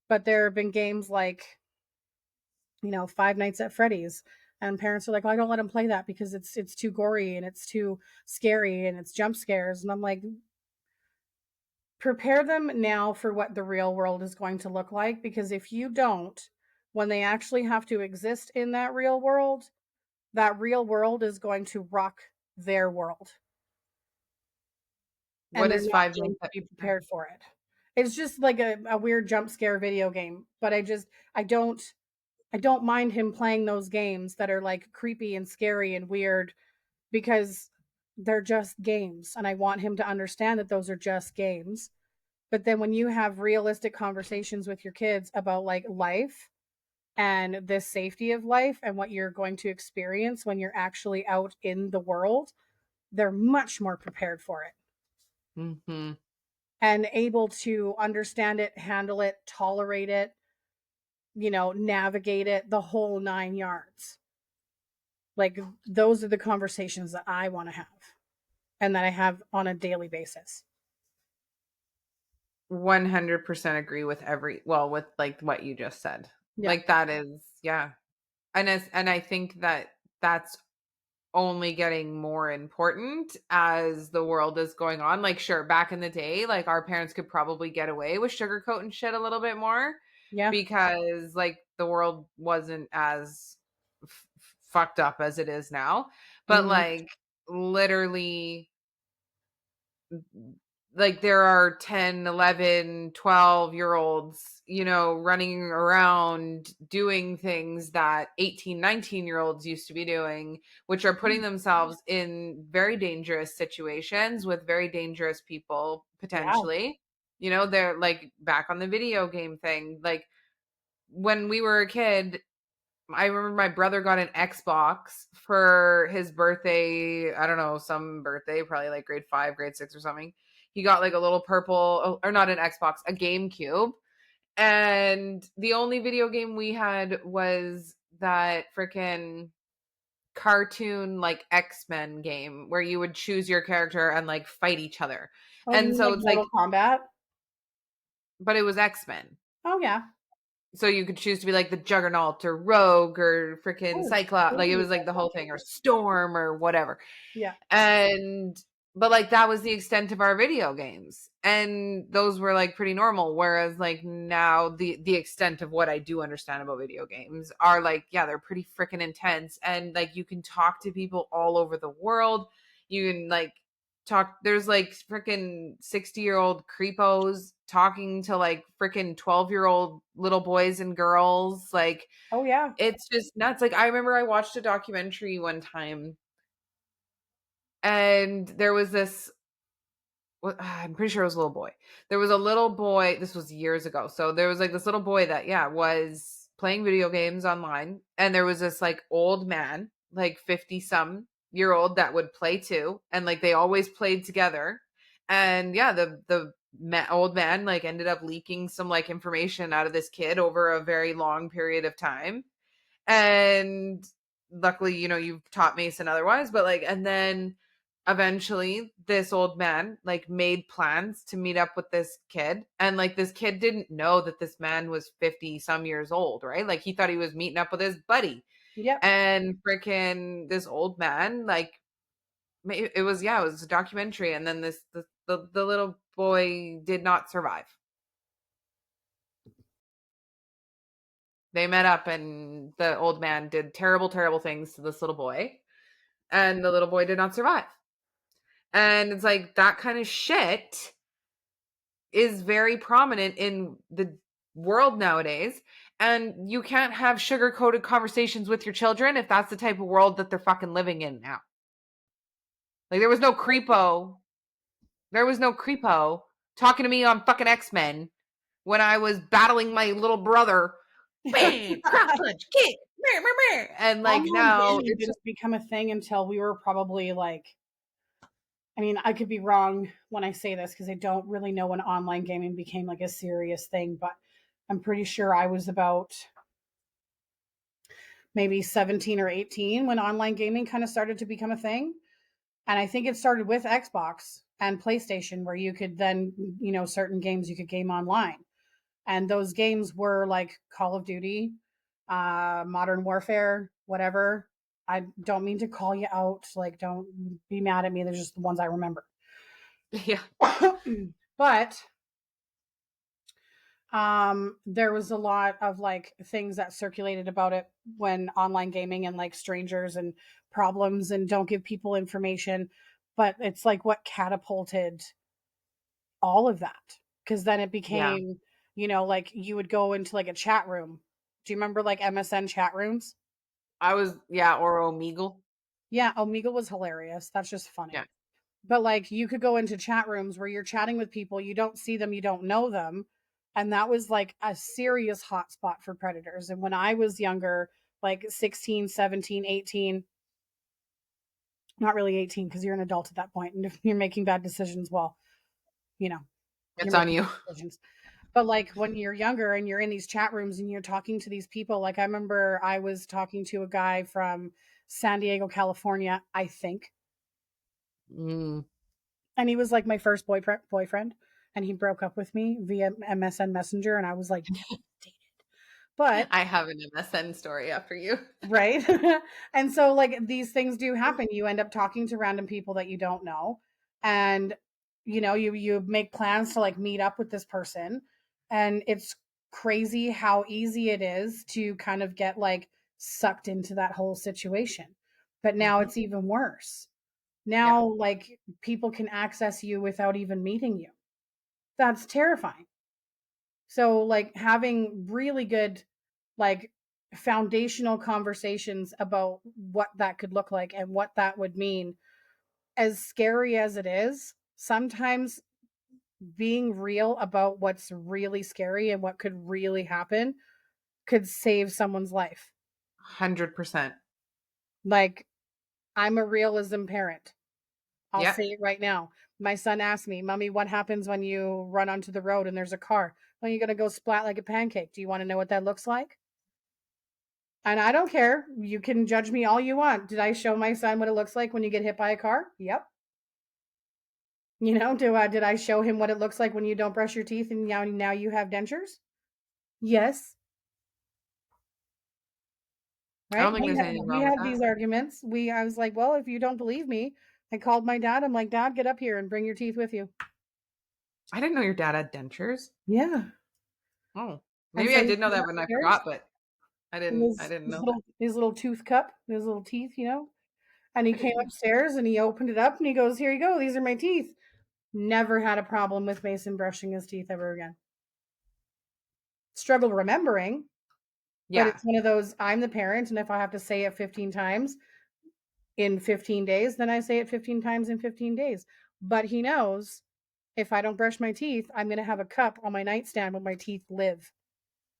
But there have been games like, Five Nights at Freddy's, and parents are like, "Well, I don't let him play that because it's too gory and it's too scary and it's jump scares." And I'm like, prepare them now for what the real world is going to look like, because if you don't, when they actually have to exist in that real world is going to rock their world, and What they're is not Five going Nights to at be prepared for it. It's just like a weird jump scare video game, but I don't mind him playing those games that are like creepy and scary and weird, because they're just games, and I want him to understand that those are just games. But then when you have realistic conversations with your kids about like life and the safety of life and what you're going to experience when you're actually out in the world, they're much more prepared for it Mhm. and able to understand it, handle it, tolerate it, navigate it, the whole 9 yards. Like those are the conversations that I want to have and that I have on a daily basis. 100% agree with with like what you just said. Yeah. Like that is, yeah. And I think that that's only getting more important as the world is going on. Like, sure, back in the day, like our parents could probably get away with sugarcoat and shit a little bit more Yeah. because like the world wasn't as fucked up as it is now. But Mhm. like literally like there are 10, 11, 12-year olds, running around doing things that 18, 19-year olds used to be doing, which are putting themselves in very dangerous situations with very dangerous people Yeah. potentially. They're like back on the video game thing. Like when we were a kid, I remember my brother got an Xbox for his birthday. I don't know, some birthday, probably like grade 5, grade 6 or something. He got like a little purple, or not an Xbox, a GameCube. And the only video game we had was that freaking cartoon like X-Men game where you would choose your character and like fight each other. Oh, you And mean so like it's like, Mortal Kombat? but it was X-Men. Oh, yeah. So you could choose to be like the Juggernaut or Rogue or freaking Oh, Cyclops. Like it ooh, was like the whole thing, or Storm or whatever. yeah. And but like that was the extent of our video games. And those were like pretty normal. Whereas like now the extent of what I do understand about video games are like, yeah, they're pretty freaking intense. And like you can talk to people all over the world. You can like there's like freaking 60-year-old creepos talking to like freaking 12-year-old little boys and girls. Like Oh, yeah. it's just nuts. Like I remember I watched a documentary one time and there was this I'm pretty sure it was a little boy. There was a little boy, this was years ago. So there was like this little boy that, yeah, was playing video games online. And there was this like old man, like 50 some year old that would play too. And like they always played together. And yeah, the old man like ended up leaking some like information out of this kid over a very long period of time. And luckily, you've taught Mason otherwise, but like, and then eventually this old man like made plans to meet up with this kid. And like, this kid didn't know that this man was 50 some years old, right? Like, he thought he was meeting up with his buddy. Yep. And freaking this old man, like, it was, yeah, it was a documentary. And then the little boy did not survive. They met up and the old man did terrible, terrible things to this little boy and the little boy did not survive. And it's like that kind of shit is very prominent in the world nowadays. And you can't have sugar coated conversations with your children if that's the type of world that they're fucking living in now. Like there was no creepo. There was no creepo talking to me on fucking X-Men when I was battling my little brother. Bam, cross punch, kick, meh, meh, meh. And like Online now gaming it's didn't just become a thing until we were probably like, I mean, I could be wrong when I say this because I don't really know when online gaming became like a serious thing, but I'm pretty sure I was about maybe 17 or 18 when online gaming kind of started to become a thing. And I think it started with Xbox and PlayStation, where you could then, certain games you could game online. And those games were like Call of Duty, Modern Warfare, whatever. I don't mean to call you out. Like, don't be mad at me. They're just the ones I remember. yeah. But there was a lot of like things that circulated about it when online gaming and like strangers and problems and don't give people information. But it's like what catapulted all of that, because then it Yeah. became, like you would go into like a chat room. Do you remember like MSN chat rooms? I was, yeah, or Omegle. Yeah, Omegle was hilarious. That's just Yeah. funny. But like you could go into chat rooms where you're chatting with people, you don't see them, you don't know them. And that was like a serious hotspot for predators. And when I was younger, like 16, 17, 18, not really 18 because you're an adult at that point. And if you're making bad decisions, well, you know, you're It's on making you. bad decisions. But like when you're younger and you're in these chat rooms and you're talking to these people, like I remember I was talking to a guy from San Diego, California, I think. Mm. And he was like my first boyfriend, and he broke up with me via MSN Messenger, and I was like devastated. But I have an MSN story after you. right, and so like these things do happen. You end up talking to random people that you don't know, and you make plans to like meet up with this person, and it's crazy how easy it is to kind of get like sucked into that whole situation. But now Mhm. it's even worse. Yeah, Now, like, people can access you without even meeting you. That's terrifying. So, like, having really good, like, foundational conversations about what that could look like and what that would mean, as scary as it is, sometimes being real about what's really scary and what could really happen could save someone's life. 100%. Like, I'm a realism parent. I'll Yeah. say it right now. My son asked me, "Mommy, what happens when you run onto the road and there's a car? Well, you're going to go splat like a pancake. Do you want to know what that looks like?" And I don't care. You can judge me all you want. Did I show my son what it looks like when you get hit by a car? Yep. Did I show him what it looks like when you don't brush your teeth and now you have dentures? Yes. I Right? don't think there's anything We wrong with had that. these arguments. I was like, "Well, if you don't believe me," I called my dad. I'm like, "Dad, get up here and bring your teeth with you." I didn't know your dad had dentures. Yeah. Oh, And maybe so I he did know came that, but I upstairs. forgot. But It I was didn't his know that. little tooth cup, his little teeth. And he came upstairs and he opened it up and he goes, "Here you go. These are my teeth." Never had a problem with Mason brushing his teeth ever again. Struggle remembering, but Yeah, it's one of those, I'm the parent, and if I have to say it 15 times in 15 days, then I say it 15 times in 15 days. But he knows if I don't brush my teeth, I'm going to have a cup on my nightstand where my teeth live.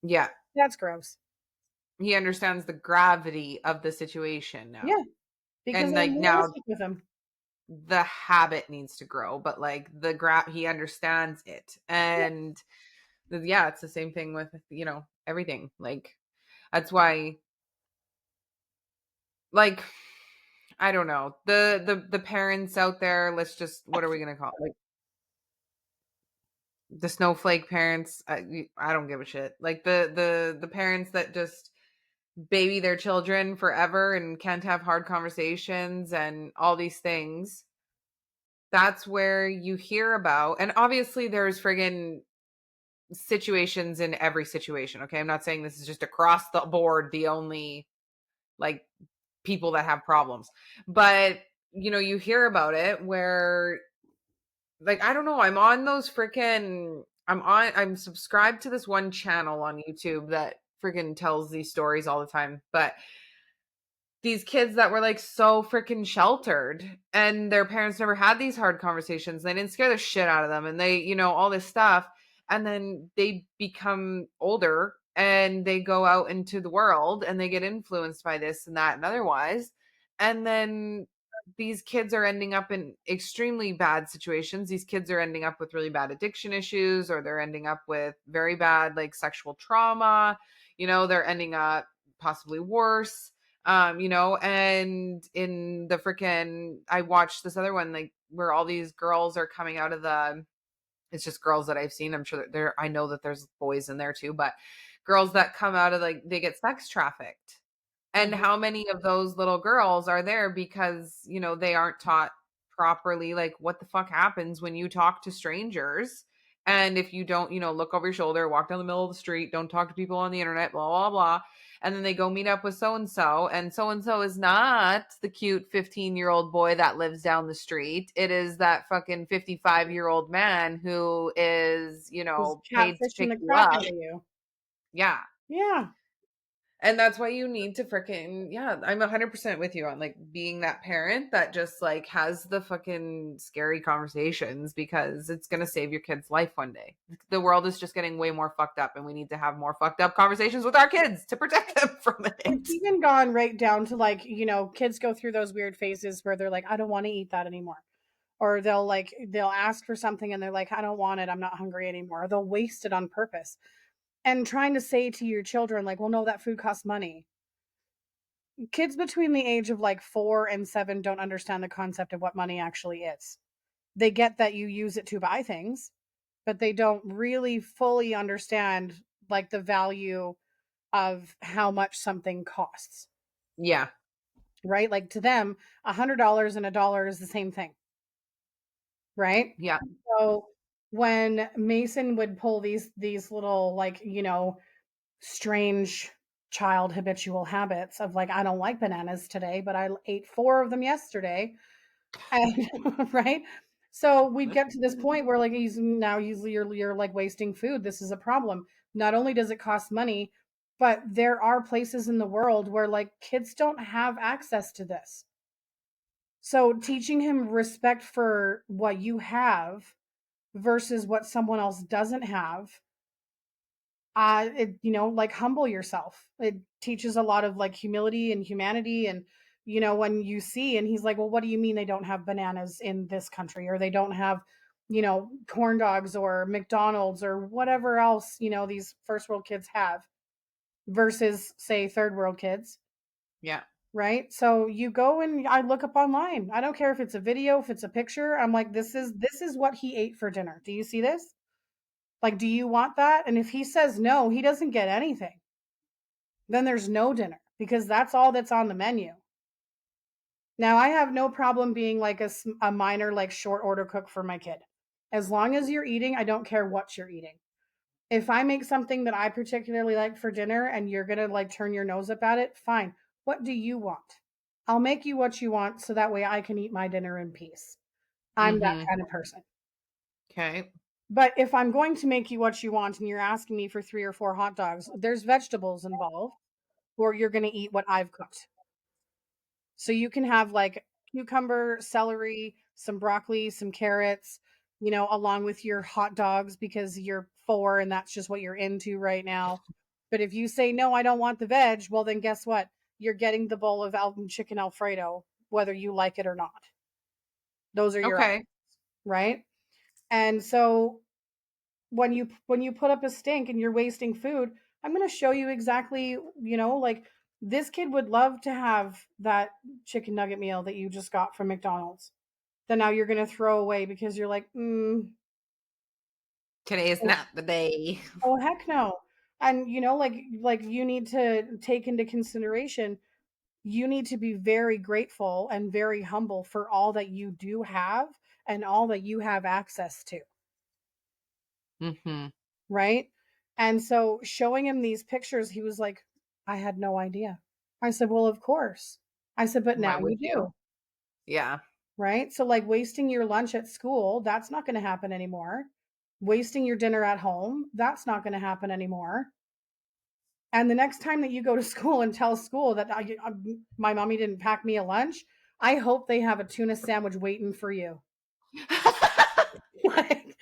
yeah. That's gross. He understands the gravity of the situation Yeah, now, because and I'm like now realistic with him. the habit needs to grow, but like he understands it, Yeah. and yeah, it's the same thing with everything. Like that's why, like I don't know, the parents out there. Let's just, what are we gonna call it? Like the snowflake parents. I don't give a shit. Like the parents that just baby their children forever and can't have hard conversations and all these things. That's where you hear about, and obviously there's friggin' situations in every situation. Okay, I'm not saying this is just across the board the only like people that have problems, but you hear about it where, like, I don't know, I'm subscribed to this one channel on YouTube that freaking tells these stories all the time, but these kids that were like so freaking sheltered and their parents never had these hard conversations. They didn't scare the shit out of them and they, all this stuff. And then they become older and they go out into the world and they get influenced by this and that and otherwise. And then these kids are ending up in extremely bad situations. These kids are ending up with really bad addiction issues, or they're ending up with very bad like sexual trauma. They're ending up possibly worse, and in the freaking, I watched this other one, like where all these girls are coming out of the, it's just girls that I've seen. I'm sure that I know that there's boys in there too, but girls that come out of, like, they get sex trafficked. And Mhm. how many of those little girls are there because, they aren't taught properly, like, what the fuck happens when you talk to strangers. And if you don't, look over your shoulder, walk down the middle of the street, don't talk to people on the internet, blah, blah, blah. And then they go meet up with and so is not the cute 15-year-old boy that lives down the street. It is that fucking 55-year-old man who is, Just paid to catfishing pick the you crap up. out of you. Yeah. Yeah. And that's why you need to freaking, yeah, I'm 100% with you on like being that parent that just like has the fucking scary conversations because it's going to save your kid's life one day. The world is just getting way more fucked up and we need to have more fucked up conversations with our kids to protect them from It's it. even gone right down to like, kids go through those weird phases where they're like, I don't want to eat that anymore. Or they'll ask for something and they're like, I don't want it. I'm not hungry anymore. Or they'll waste it on purpose. And trying to say to your children, like, well, no, that food costs money. Kids between the age of like 4 and 7 don't understand the concept of what money actually is. They get that you use it to buy things, but they don't really fully understand like the value of how much something costs, Yeah. right? Like to them, $100 and a dollar is the same thing, right? Yeah. So when Mason would pull these little like, strange child habitual habits of like, I don't like bananas today, but I ate 4 of them yesterday. And right? So we'd get to this point where like you're like wasting food. This is a problem. Not only does it cost money, but there are places in the world where like kids don't have access to this. So teaching him respect for what you have versus what someone else doesn't have, like humble yourself. It teaches a lot of like humility and humanity. And when you see, and he's like, well, what do you mean they don't have bananas in this country, or they don't have corn dogs or McDonald's or whatever else these first world kids have versus say third world kids, Yeah. right? So you go and I look up online. I don't care if it's a video, if it's a picture. I'm like, this is what he ate for dinner. Do you see this? Like, do you want that? And if he says no, he doesn't get anything. Then there's no dinner because that's all that's on the menu. Now, I have no problem being like a minor, like short order cook for my kid. As long as you're eating, I don't care what you're eating. If I make something that I particularly like for dinner and you're going to like turn your nose up at it, fine. What do you want? I'll make you what you want so that way I can eat my dinner in peace. I'm that Mhm. kind of person. Okay. But if I'm going to make you what you want and you're asking me for 3 or 4 hot dogs, there's vegetables involved, or you're going to eat what I've cooked. So you can have like cucumber, celery, some broccoli, some carrots, along with your hot dogs because you're 4 and that's just what you're into right now. But if you say, no, I don't want the veg, well, then guess what? You're getting the bowl of chicken Alfredo, whether you like it or not. Those are your Okay. options, right? And so when you put up a stink and you're wasting food, I'm going to show you exactly, like this kid would love to have that chicken nugget meal that you just got from McDonald's. Then now you're going to throw away because you're like, Today is oh, not the day. oh heck no. And like you need to take into consideration, you need to be very grateful and very humble for all that you do have and all that you have access to. Mhm. Right? And so showing him these pictures, he was like, I had no idea. I said, well, of course. I said, but Why now would you you? do. Yeah. Right? So, like wasting your lunch at school, that's not going to happen anymore. Wasting your dinner at home, that's not going to happen anymore. And the next time that you go to school and tell school that my mommy didn't pack me a lunch, I hope they have a tuna sandwich waiting for you. Like,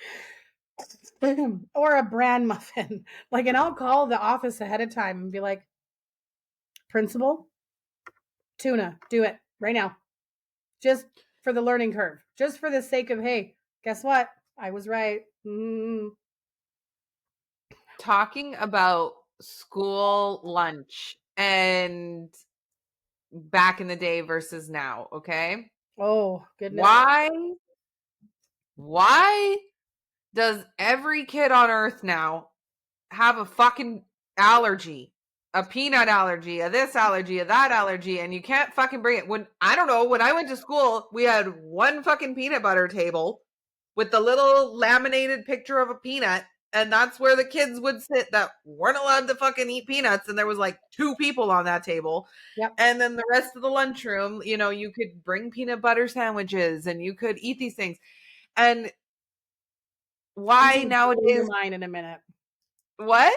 or a bran muffin. Like, and I'll call the office ahead of time and be like, principal, tuna, do it right now. Just for the learning curve. Just for the sake of, hey, guess what? I was right. Talking about school lunch and back in the day versus now, okay? Oh, goodness. Why why does every kid on earth now have a fucking allergy? A peanut allergy, a this allergy, a that allergy, and you can't fucking bring it. When I don't know, when I went to school, we had one fucking peanut butter table with the little laminated picture of a peanut, and that's where the kids would sit that weren't allowed to fucking eat peanuts, and there was like 2 people on that table. Yep. And then the rest of the lunchroom, you could bring peanut butter sandwiches and you could eat these things. And I'm why going to blow your nowadays? mind in a minute. What?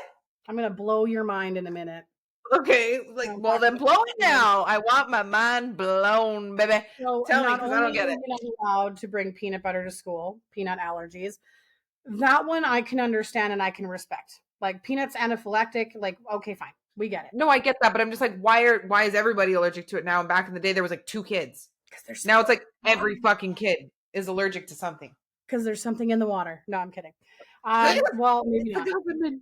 I'm going to blow your mind in a minute. Okay, like, well, Back to then the blow it question. now. I want my mind blown, baby. So Tell me, not because I don't only get are it. we not allowed to bring peanut butter to school, peanut allergies, that one I can understand and I can respect. Like peanuts anaphylactic, like okay, fine, we get it No, I get that, but I'm just like, why is everybody allergic to it now? And back in the day, there was like 2 kids. because there's Now something it's like in the water. every fucking kid is allergic to something. Because there's something in the water. No, I'm kidding. Well, maybe The not. government.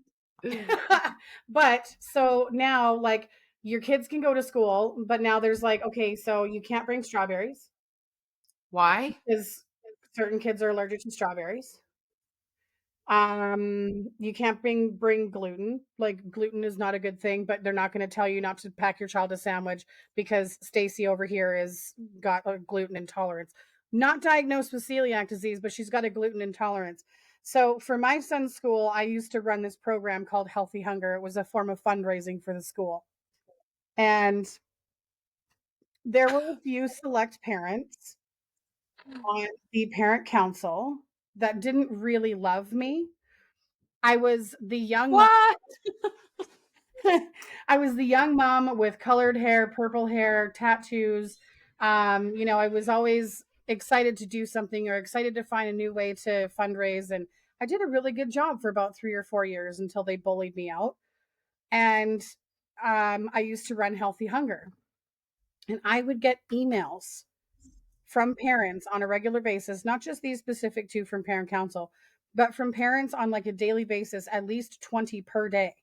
But so now, like, your kids can go to school, but now there's like, okay, so you can't bring strawberries Why? because certain kids are allergic to strawberries. You can't bring gluten. Like gluten is not a good thing, but they're not going to tell you not to pack your child a sandwich because Stacy over here is got a gluten intolerance. Not diagnosed with celiac disease, but she's got a gluten intolerance. So for my son's school, I used to run this program called Healthy Hunger. It was a form of fundraising for the school. And there were a few select parents on the parent council that didn't really love me. I was the young mom What? I was the young mom with colored hair, purple hair, tattoos. I was always excited to do something or excited to find a new way to fundraise. And I did a really good job for about 3 or 4 years until they bullied me out. And I used to run Healthy Hunger. And I would get emails from parents on a regular basis, not just these specific two from parent council, but from parents on like a daily basis, at least 20 per day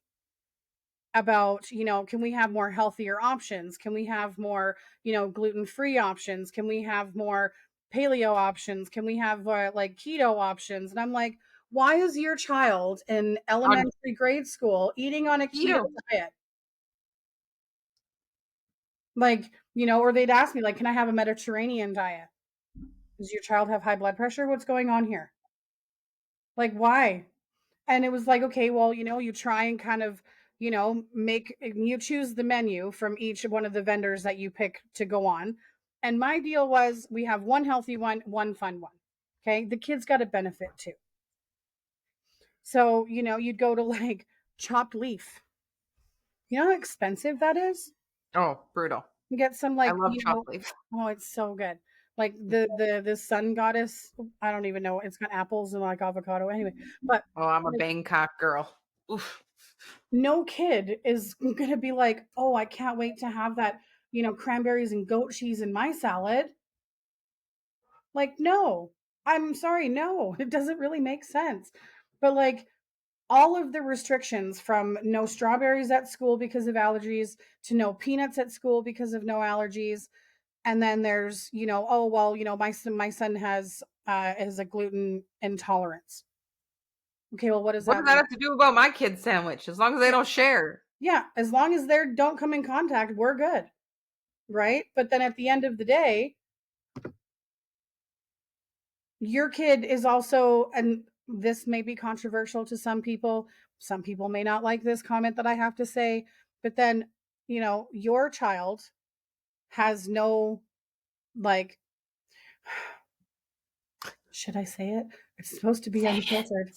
about, can we have more healthier options? Can we have more, gluten-free options? Can we have more paleo options? Can we have like keto options? And I'm like, why is your child in On elementary grade school eating on a keto keto. diet? Like, or they'd ask me like, can I have a Mediterranean diet? Does your child have high blood pressure? What's going on here? Like, why? And it was like, okay, well, you try and kind of, you choose the menu from each one of the vendors that you pick to go on. And my deal was we have one healthy one, one fun one. Okay. The kids got a benefit too. So, you'd go to like chopped leaf. You know how expensive that is? Oh, brutal. You get some I like, love chocolate. oh, it's so good. Like the sun goddess, I don't even know. It's got apples and like avocado anyway. But Oh, I'm a like, Bangkok girl. Oof. no kid is going to be like, oh, I can't wait to have that, cranberries and goat cheese in my salad. Like, no, I'm sorry. No, it doesn't really make sense. But like, all of the restrictions from no strawberries at school because of allergies to no peanuts at school because of no allergies. And then there's, oh, well, my son has a gluten intolerance. Okay, well, what does What that does that mean? have to do about my kid's sandwich? As long as they don't share. Yeah, as long as they don't come in contact, we're good. Right? But then at the end of the day, your kid is also, and this may be controversial to some people. Some people may not like this comment that I have to say, but then, your child has no, like, should I say it? It's supposed to be Say unfiltered.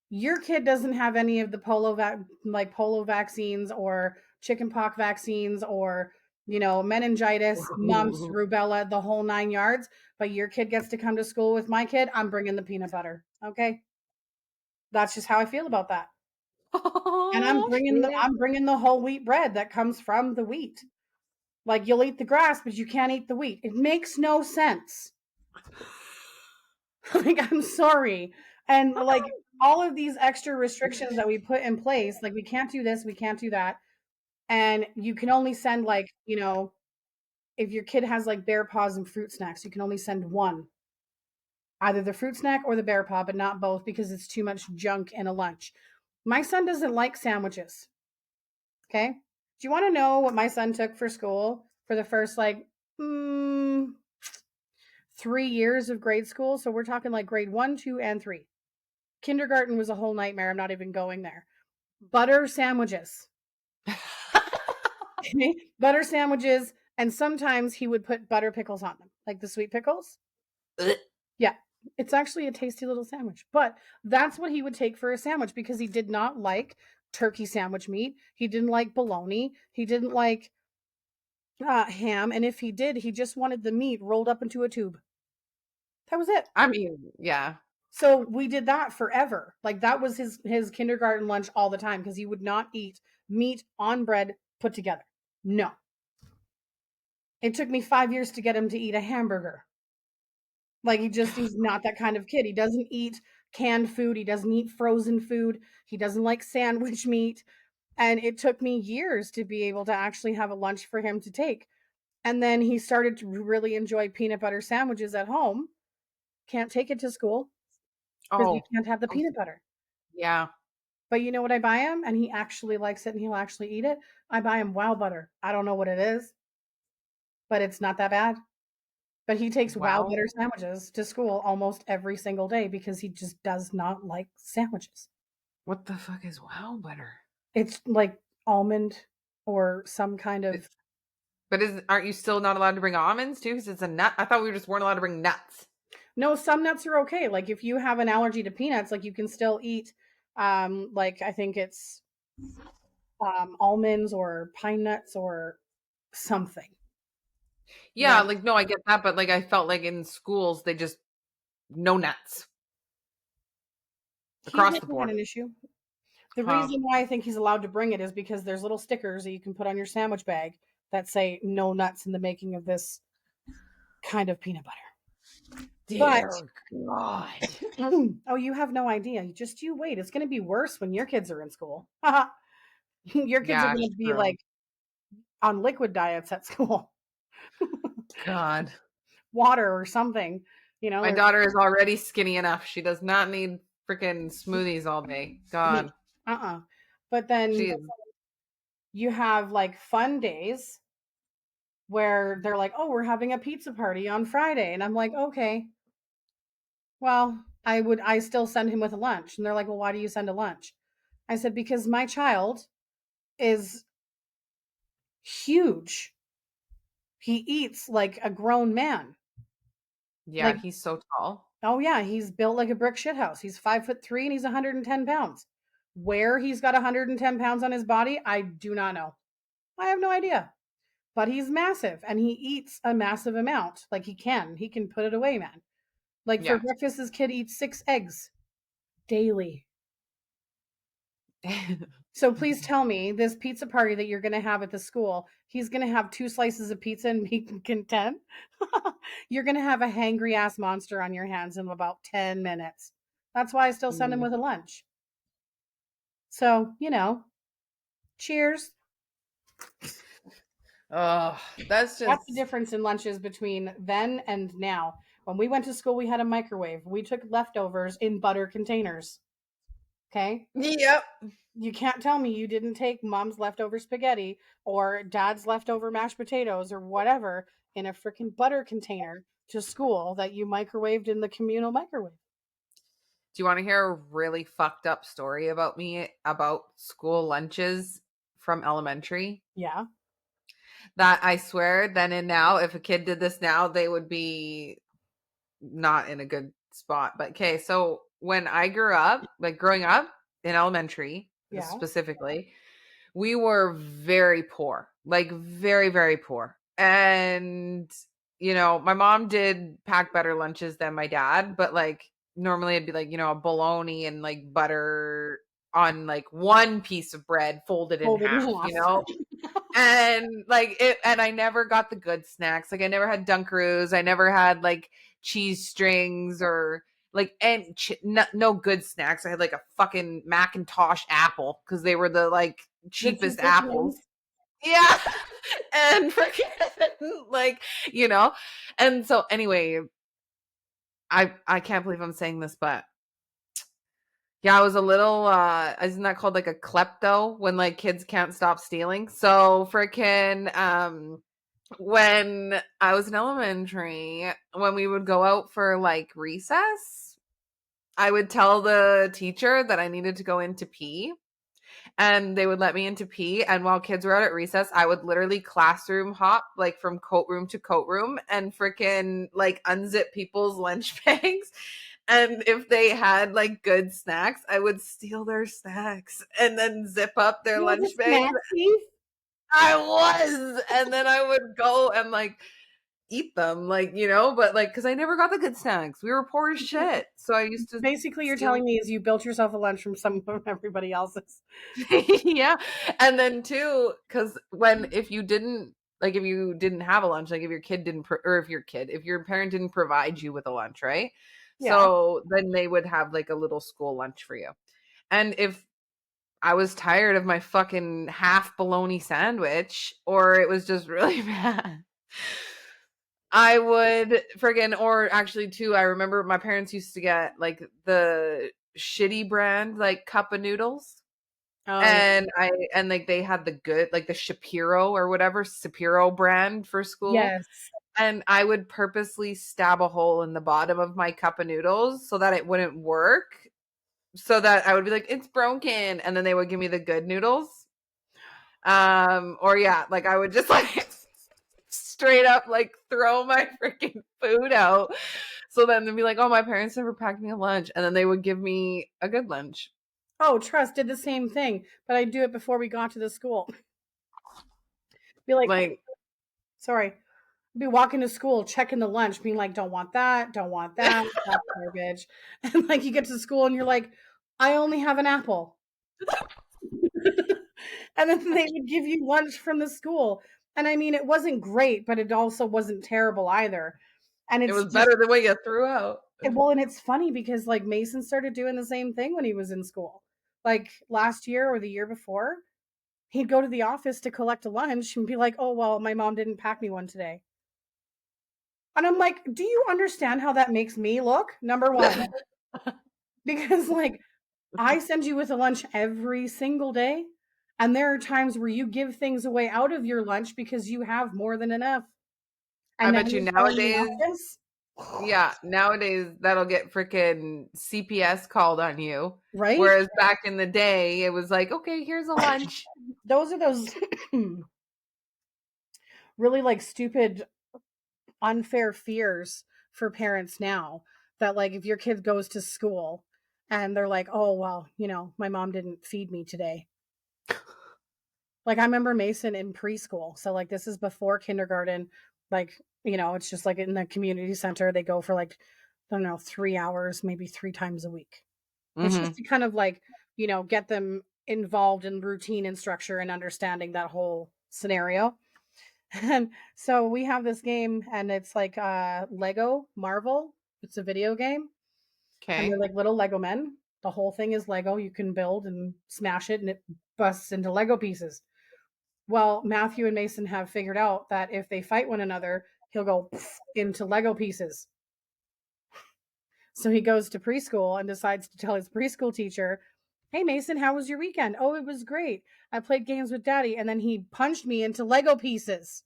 Your kid doesn't have any of the polio vaccines or chickenpox vaccines or meningitis, mumps, it. rubella, the whole 9 yards. But your kid gets to come to school with my kid. I'm bringing the peanut butter. Okay, that's just how I feel about that. And I'm Oh, bringing the shit. I'm bringing the whole wheat bread that comes from the wheat. Like you'll eat the grass, but you can't eat the wheat. It makes no sense. Like I'm sorry. And like all of these extra restrictions that we put in place, like we can't do this, we can't do that. And you can only send like, if your kid has like bear paws and fruit snacks, you can only send one. Either the fruit snack or the bear paw, but not both because it's too much junk in a lunch. My son doesn't like sandwiches. Okay. Do you want to know what my son took for school for the first like 3 years of grade school? So we're talking like grade 1, 2, and 3. Kindergarten was a whole nightmare. I'm not even going there. Butter sandwiches. Okay? Butter sandwiches. And sometimes he would put butter pickles on them, like the sweet pickles. Yeah. It's actually a tasty little sandwich. But that's what he would take for a sandwich because he did not like turkey sandwich meat. He didn't like bologna. He didn't like ham. And if he did, he just wanted the meat rolled up into a tube. That was it. I mean, yeah. So we did that forever. Like that was his kindergarten lunch all the time because he would not eat meat on bread put together. No. It took me 5 years to get him to eat a hamburger. Like he's not that kind of kid. He doesn't eat canned food. He doesn't eat frozen food. He doesn't like sandwich meat. And it took me years to be able to actually have a lunch for him to take. And then he started to really enjoy peanut butter sandwiches at home. Can't take it to school because you Oh, can't have the I'm peanut butter. yeah. But you know what I buy him? And he actually likes it and he'll actually eat it. I buy him Wow Butter. I don't know what it is, but it's not that bad. But he takes Wow Wow. Butter sandwiches to school almost every single day because he just does not like sandwiches. What the fuck is wow butter? It's like almond or some kind But of. aren't you still not allowed to bring almonds too? Because it's a nut. I thought we just weren't allowed to bring nuts. No, some nuts are okay. Like if you have an allergy to peanuts, like you can still eat like I think it's almonds or pine nuts or something. Yeah, That like no, I get that, but like I felt like in schools they just no nuts He's across the never had board. an issue. The Huh. reason why I think he's allowed to bring it is because there's little stickers that you can put on your sandwich bag that say no nuts in the making of this kind of peanut butter. But Dear God. oh, you have no idea. Just you wait. It's going to be worse when your kids are in school. Your kids are Yeah, going to be true. like on liquid diets at school, God. water or something. You know, My they're daughter is already skinny enough. She does not need freaking smoothies all day. me. God. But then She is. you have like fun days where they're like, "Oh, we're having a pizza party on Friday," and I'm like, "Okay, well, I still send him with a lunch." And they're like, "Well, why do you send a lunch?" I said, "Because my child is huge. He eats like a grown man. Yeah, Like, he's so tall. oh yeah, he's built like a brick shithouse. He's 5'3" and he's 110 pounds. Where he's got 110 pounds on his body, I do not know. I have no idea. But he's massive and he eats a massive amount. Like he can put it away, man. Like for Yeah. breakfast, this kid eats 6 eggs daily. So please tell me this pizza party that you're going to have at the school, he's going to have 2 slices of pizza and be content. You're going to have a hangry ass monster on your hands in about 10 minutes. That's why I still send him Mm. with a lunch. So, cheers. Oh, that's That's the just. difference in lunches between then and now. When we went to school, we had a microwave. We took leftovers in butter containers. Okay. Yep. You can't tell me you didn't take mom's leftover spaghetti or dad's leftover mashed potatoes or whatever in a freaking butter container to school that you microwaved in the communal microwave. Do you want to hear a really fucked up story about me about school lunches from elementary? Yeah. That I swear, then and now, if a kid did this now, they would be not in a good spot. But okay, so when I grew up, like growing up in elementary Yeah. specifically, we were very poor, like very, very poor. And, my mom did pack better lunches than my dad, but like normally it'd be like, a bologna and like butter on like one piece of bread folded in Fold it in half, half. and like it, and I never got the good snacks. Like I never had Dunkaroos. I never had like cheese strings or like no good snacks. I had like a fucking Macintosh apple because they were the like The cheapest cheapest apples. ones. Yeah. And freaking like, you know. And so anyway, I can't believe I'm saying this, but yeah, I was a little isn't that called like a klepto when like kids can't stop stealing? So freaking when I was in elementary, when we would go out for like recess, I would tell the teacher that I needed to go in to pee, and they would let me into pee. And while kids were out at recess, I would literally classroom hop like from coat room to coat room and freaking like unzip people's lunch bags And if they had like good snacks, I would steal their snacks and then zip up their You was a lunch bags. snack thief? I was. And then I would go and like eat them, like, but like, because I never got the good snacks. We were poor as shit. So I used to Basically, you're steal. telling me is you built yourself a lunch from some of everybody else's. Yeah. And then too, because if you didn't, like, if you didn't have a lunch, like if your kid didn't, or if your parent didn't provide you with a lunch, right? Yeah. So then they would have like a little school lunch for you. And if I was tired of my fucking half bologna sandwich, or it was just really bad, I would friggin', or actually too, I remember my parents used to get like the shitty brand, like cup of noodles. Oh yeah. And like they had the good, like the Shapiro or whatever, Shapiro brand for school. Yes. And I would purposely stab a hole in the bottom of my cup of noodles so that it wouldn't work. So that I would be like, it's broken. And then they would give me the good noodles. Or yeah, like I would just like straight up like throw my freaking food out. So then they'd be like, oh, my parents never packed me a lunch. And then they would give me a good lunch. Oh, Trust did the same thing, but I do it before we got to the school. Be like, hey, Like, sorry. Be walking to school, checking the lunch, being like, don't want that, don't want that, that's garbage. And like you get to school and you're like, I only have an apple. And then they would give you lunch from the school. And I mean, it wasn't great, but it also wasn't terrible either. And it it's was just, better than what you threw out. well, and it's funny because like Mason started doing the same thing when he was in school. Like last year or the year before, he'd go to the office to collect a lunch and be like, oh, well, my mom didn't pack me one today. And I'm like, do you understand how that makes me look? Number one, because like I send you with a lunch every single day. And there are times where you give things away out of your lunch because you have more than enough. I And now bet you you're telling me not nowadays, this? yeah, nowadays that'll get freaking CPS called on you. Right? Whereas back in the day, it was like, okay, here's a lunch. Those are those really like stupid, unfair fears for parents now that like if your kid goes to school and they're like, oh, well, my mom didn't feed me today. Like I remember Mason in preschool. So like this is before kindergarten. Like, it's just like in the community center, they go for like, I don't know, 3 hours, maybe 3 times a week. It's just Hmm. to kind of like, get them involved in routine and structure and understanding that whole scenario. And so we have this game and it's like Lego Marvel. It's a video game. And they're Okay. like little Lego men. The whole thing is Lego. You can build and smash it and it busts into Lego pieces. Well, Matthew and Mason have figured out that if they fight one another, he'll go into Lego pieces. So he goes to preschool and decides to tell his preschool teacher, hey, Mason, how was your weekend? Oh, it was great. I played games with daddy. And then he punched me into Lego pieces.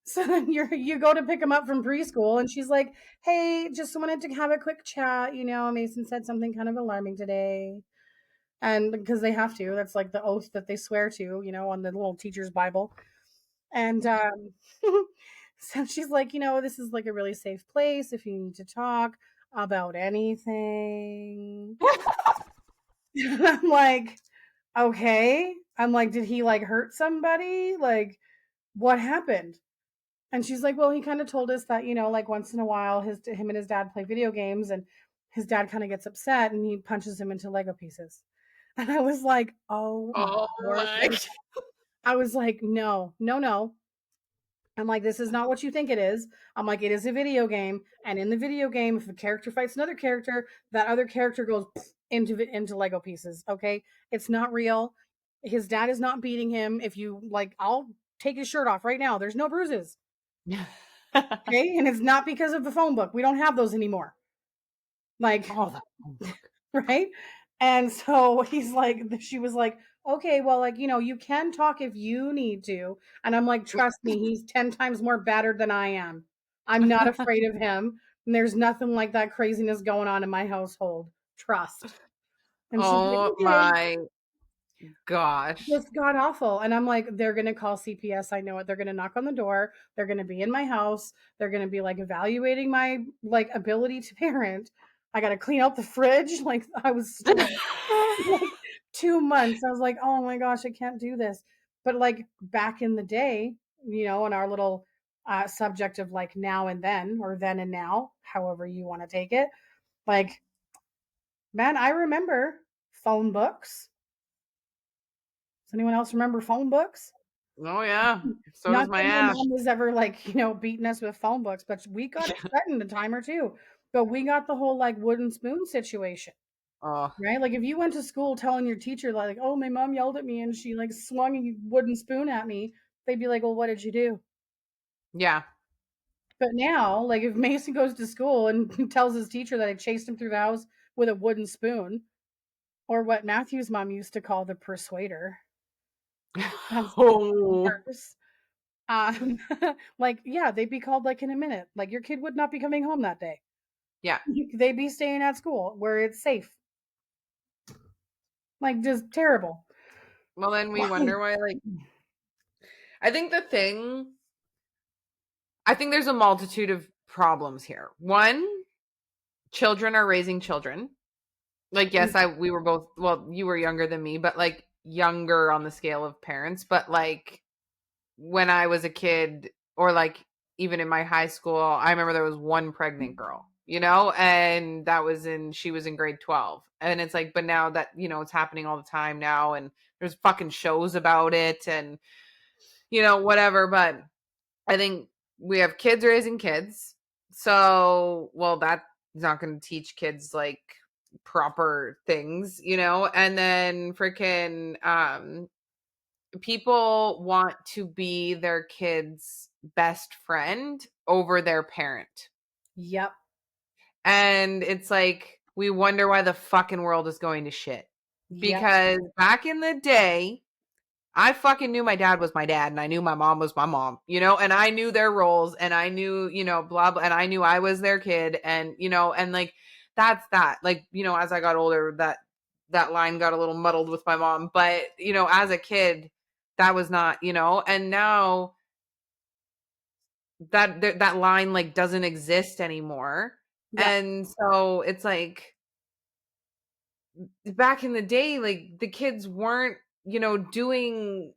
So then you go to pick him up from preschool and she's like, hey, just wanted to have a quick chat. Mason said something kind of alarming today. And because they have to, that's like the oath that they swear to, on the little teacher's Bible. And so she's like, this is like a really safe place if you need to talk about anything. And I'm like, okay. I'm like, did he like hurt somebody? Like, what happened? And she's like, well, he kind of told us that, like once in a while him and his dad play video games and his dad kind of gets upset and he punches him into Lego pieces. And I was like, oh my Oh Lord. my. I was like, no, no, no. I'm like, this is not what you think it is. I'm like, it is a video game. And in the video game, if a character fights another character, that other character goes into Lego pieces. Okay. It's not real. His dad is not beating him. If you like, I'll take his shirt off right now. There's no bruises. Okay. And it's not because of the phone book. We don't have those anymore. Like, Oh, that book. right? And so she was like, okay, well, like, you can talk if you need to. And I'm like, trust me, he's 10 times more battered than I am. I'm not afraid of him. And there's nothing like that craziness going on in my household. Trust. And she's like, Oh okay. my. Gosh. Just god awful. And I'm like, they're gonna call CPS. I know it. They're gonna knock on the door. They're gonna be in my house. They're gonna be like evaluating my like ability to parent. I gotta clean out the fridge. Like I was stressed. Like 2 months. I was like, oh my gosh, I can't do this. But like back in the day, in our little subject of like now and then, or then and now, however you want to take it, like, man, I remember phone books. Does anyone else remember phone books? Oh yeah. So Not does my that my ass. mom was ever like, beating us with phone books, but we got upset in a time or two. But we got the whole like wooden spoon situation, Oh right? Like if you went to school telling your teacher like, "Oh, my mom yelled at me and she like swung a wooden spoon at me," they'd be like, "Well, what did you do?" yeah. But now, like if Mason goes to school and tells his teacher that I chased him through the house with a wooden spoon, or what Matthew's mom used to call the persuader, that's Oh worse. Um, like, yeah, they'd be called like in a minute. Like your kid would not be coming home that day. yeah. They'd be staying at school where it's safe. Like just terrible. Well, then we wonder why. Like, I think I think there's a multitude of problems here. One, children are raising children. Like, yes, we were both. Well, you were younger than me, but like younger on the scale of parents. But like when I was a kid, or like even in my high school, I remember there was one pregnant girl, and she was in grade 12. And it's like, but now that, it's happening all the time now, and there's fucking shows about it, and, whatever. But I think we have kids raising kids. So, well, that's not going to teach kids like proper things, and then freaking, people want to be their kid's best friend over their parent. Yep. And it's like, we wonder why the fucking world is going to shit. Yep. Because back in the day, I fucking knew my dad was my dad, and I knew my mom was my mom, and I knew their roles, and I knew, blah, blah, and I knew I was their kid. And, and like, that's that. Like, as I got older, that line got a little muddled with my mom. But, as a kid, that was not, and now that line like doesn't exist anymore. Yep. And so it's like, back in the day, like the kids weren't, doing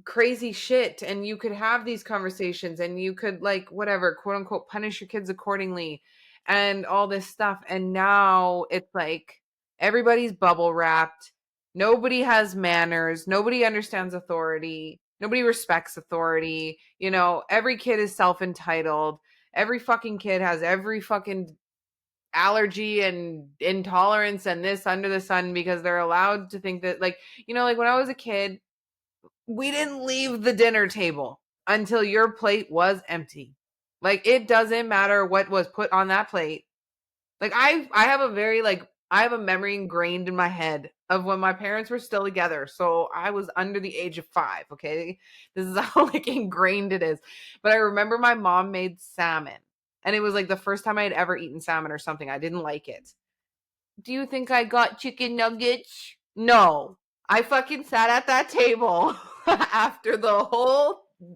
crazy shit, and you could have these conversations, and you could like whatever, quote unquote, punish your kids accordingly and all this stuff. And now it's like everybody's bubble wrapped. Nobody has manners. Nobody understands authority. Nobody respects authority. Every kid is self-entitled. Every fucking kid has every fucking allergy and intolerance and this under the sun, because they're allowed to think that, like, like when I was a kid, we didn't leave the dinner table until your plate was empty. Like, it doesn't matter what was put on that plate. Like, I have a very, like, I have a memory ingrained in my head of when my parents were still together. So I was under the age of 5. Okay. This is how like ingrained it is. But I remember my mom made salmon, and it was like the first time I had ever eaten salmon or something. I didn't like it. Do you think I got chicken nuggets? No. I fucking sat at that table after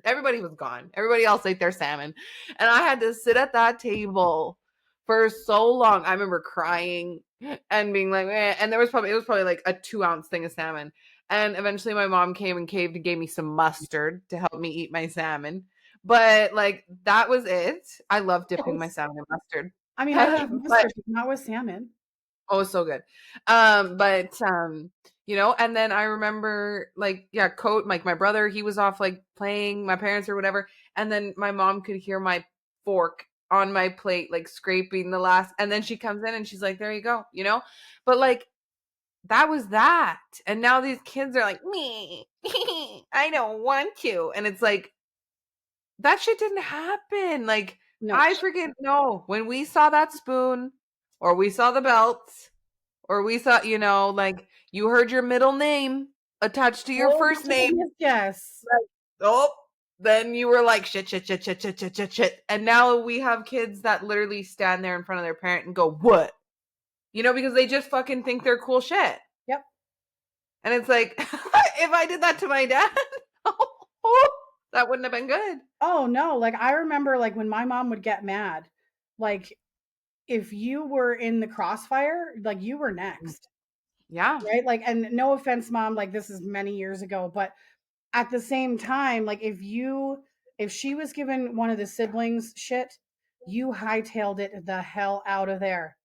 everybody was gone. Everybody else ate their salmon. And I had to sit at that table for so long. I remember crying and being like, eh. And it was probably like a 2-ounce thing of salmon. And eventually my mom came and caved and gave me some mustard to help me eat my salmon. But like, that was it. I love dipping my salmon in mustard. I mean, I like But mustard, but not with salmon. oh, so good. But and then I remember like, yeah, coat, like my brother, he was off like playing, my parents or whatever, and then my mom could hear my fork on my plate like scraping the last, and then she comes in and she's like, there you go, But like, that was that. And now these kids are like, me, I don't want to. And it's like, that shit didn't happen. Like, No. I freaking know when we saw that spoon, or we saw the belt, or we saw, like, you heard your middle name attached to your Oh first my name. goodness, yes. Like, oh, then you were like, shit, shit, shit, shit, shit, shit, shit, shit. And now we have kids that literally stand there in front of their parent and go, what? Because they just fucking think they're cool shit. Yep. And it's like, if I did that to my dad, oh, that wouldn't have been good. Oh, no, like, I remember, like, when my mom would get mad, like, if you were in the crossfire, like, you were next, Yeah. right? Like, and no offense, mom, like, this is many years ago, but at the same time, like, if she was giving one of the siblings shit, you hightailed it the hell out of there.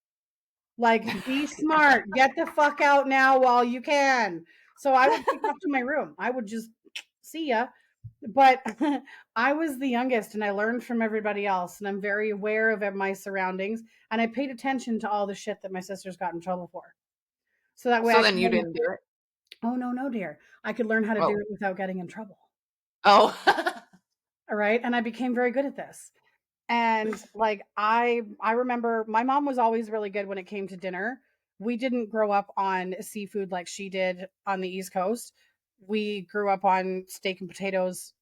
Like, be smart, get the fuck out now while you can. So I would take off to my room. I would just see ya. But I was the youngest and I learned from everybody else. And I'm very aware of my surroundings. And I paid attention to all the shit that my sisters got in trouble for. So that way So I could then you learn, didn't do it? oh, no, no, dear. I could learn how to do Oh. it without getting in trouble. Oh. All right. And I became very good at this. And like I remember my mom was always really good when it came to dinner. We didn't grow up on seafood like she did on the East Coast. We grew up on steak and potatoes,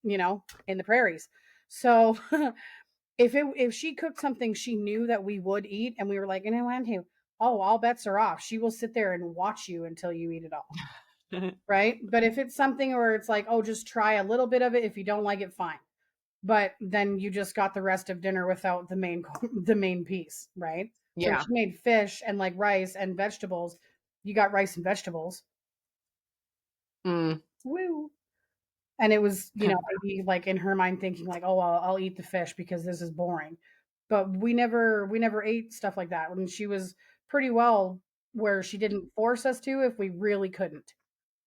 in the prairies. So if she cooked something she knew that we would eat and we were like, want to, oh, all bets are off. She will sit there and watch you until you eat it all. Right? But if it's something where it's like, oh, just try a little bit of it. If you don't like it, fine, but then you just got the rest of dinner without the main the main piece, right? So if Yeah. she made fish and like rice and vegetables, you got rice and vegetables. Mm. Woo. And it was, maybe like in her mind thinking like, oh, well, I'll eat the fish because this is boring. But we never ate stuff like that. When she was pretty well where she didn't force us to if we really couldn't.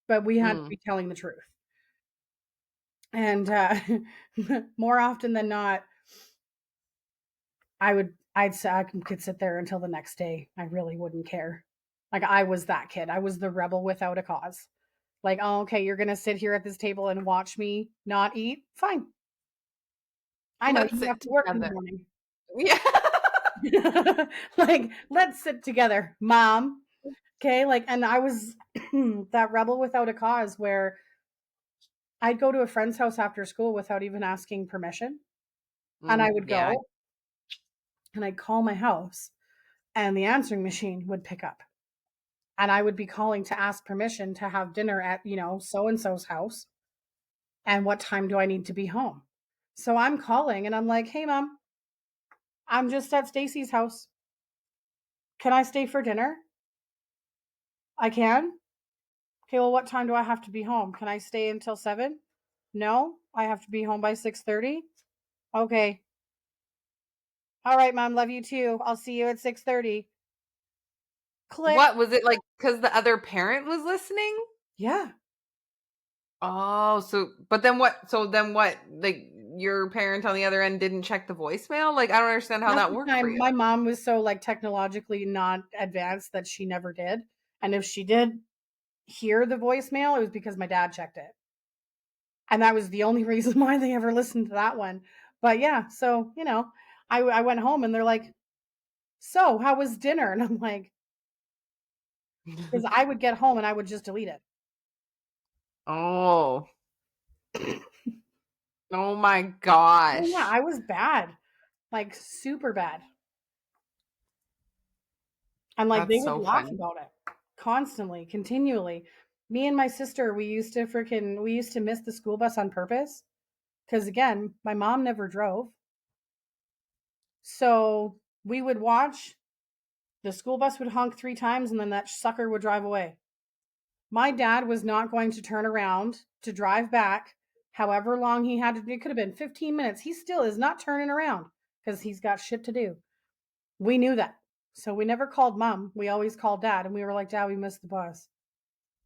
But we had to Mm. be telling the truth. And more often than not, I could sit there until the next day. I really wouldn't care. Like I was that kid. I was the rebel without a cause. Like, oh, okay, you're gonna sit here at this table and watch me not eat? Fine. I know Let's you have sit to work in the together. morning. Yeah. Like, let's sit together, mom. Okay, like, and I was that rebel without a cause where I'd go to a friend's house after school without even asking permission. And I would Yeah. go and I'd call my house and the answering machine would pick up. And I would be calling to ask permission to have dinner at, so and so's house. And what time do I need to be home? So I'm calling and I'm like, hey, mom, I'm just at Stacy's house. Can I stay for dinner? I can. Okay, well, what time do I have to be home? Can I stay until 7? No, I have to be home by 6:30. Okay. All right, mom, love you too. I'll see you at 6:30. Click. What was it like? Because the other parent was listening? Yeah. Oh, so but then what? So then what? Like your parent on the other end didn't check the voicemail? Like I don't understand how At that the worked for time, you. my mom was so like technologically not advanced that she never did. And if she did hear the voicemail, it was because my dad checked it. And that was the only reason why they ever listened to that one. But yeah, so, I went home and they're like, so how was dinner? And I'm like, because I would get home and I would just delete it. Oh. Oh my Oh, yeah, gosh. I was bad, like super bad. And like they That's would so laugh funny. about it constantly, continually. Me and my sister, we used to miss the school bus on purpose. Because again, my mom never drove. So we would watch the school bus would honk 3 times and then that sucker would drive away. My dad was not going to turn around to drive back however long he had to. It could have been 15 minutes. He still is not turning around because he's got shit to do. We knew that. So we never called mom. We always called dad and we were like, Dad, we missed the bus.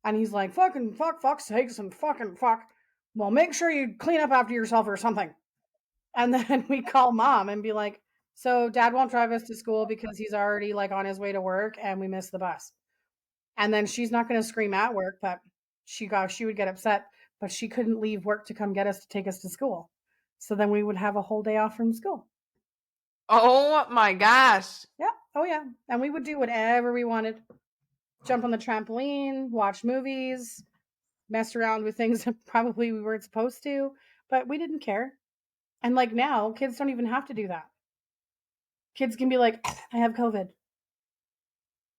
And he's like, fucking fuck sakes and fucking fuck. Well, make sure you clean up after yourself or something. And then we call mom and be like, so dad won't drive us to school because he's already like on his way to work and we missed the bus. And then she's not going to scream at work, but she would get upset, but she couldn't leave work to come get us to take us to school. So then we would have a whole day off from school. Oh my gosh. Yeah. Oh yeah. And we would do whatever we wanted. Jump on the trampoline, watch movies, mess around with things that probably we weren't supposed to, but we didn't care. And like now, kids don't even have to do that. Kids can be like, I have COVID.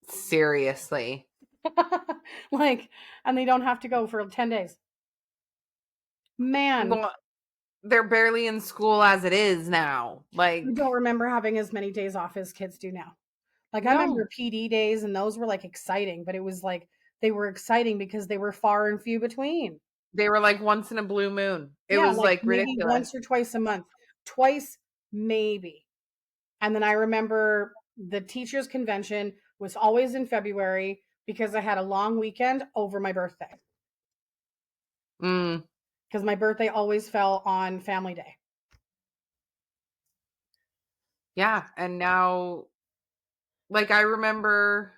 Seriously. Like, and they don't have to go for 10 days. Man, Well, they're barely in school as it is now. I Like, don't remember having as many days off as kids do now. Like, I remember no, PD days, and those were, like, exciting, but it was like they were exciting because they were far and few between. they were like once in a blue moon. It Yeah, was like, like maybe ridiculous. once or twice a month. Twice, maybe. And then I remember the teachers' convention was always in February because I had a long weekend over my birthday, Mm, because my birthday always fell on Family Day. yeah. And now, like, I remember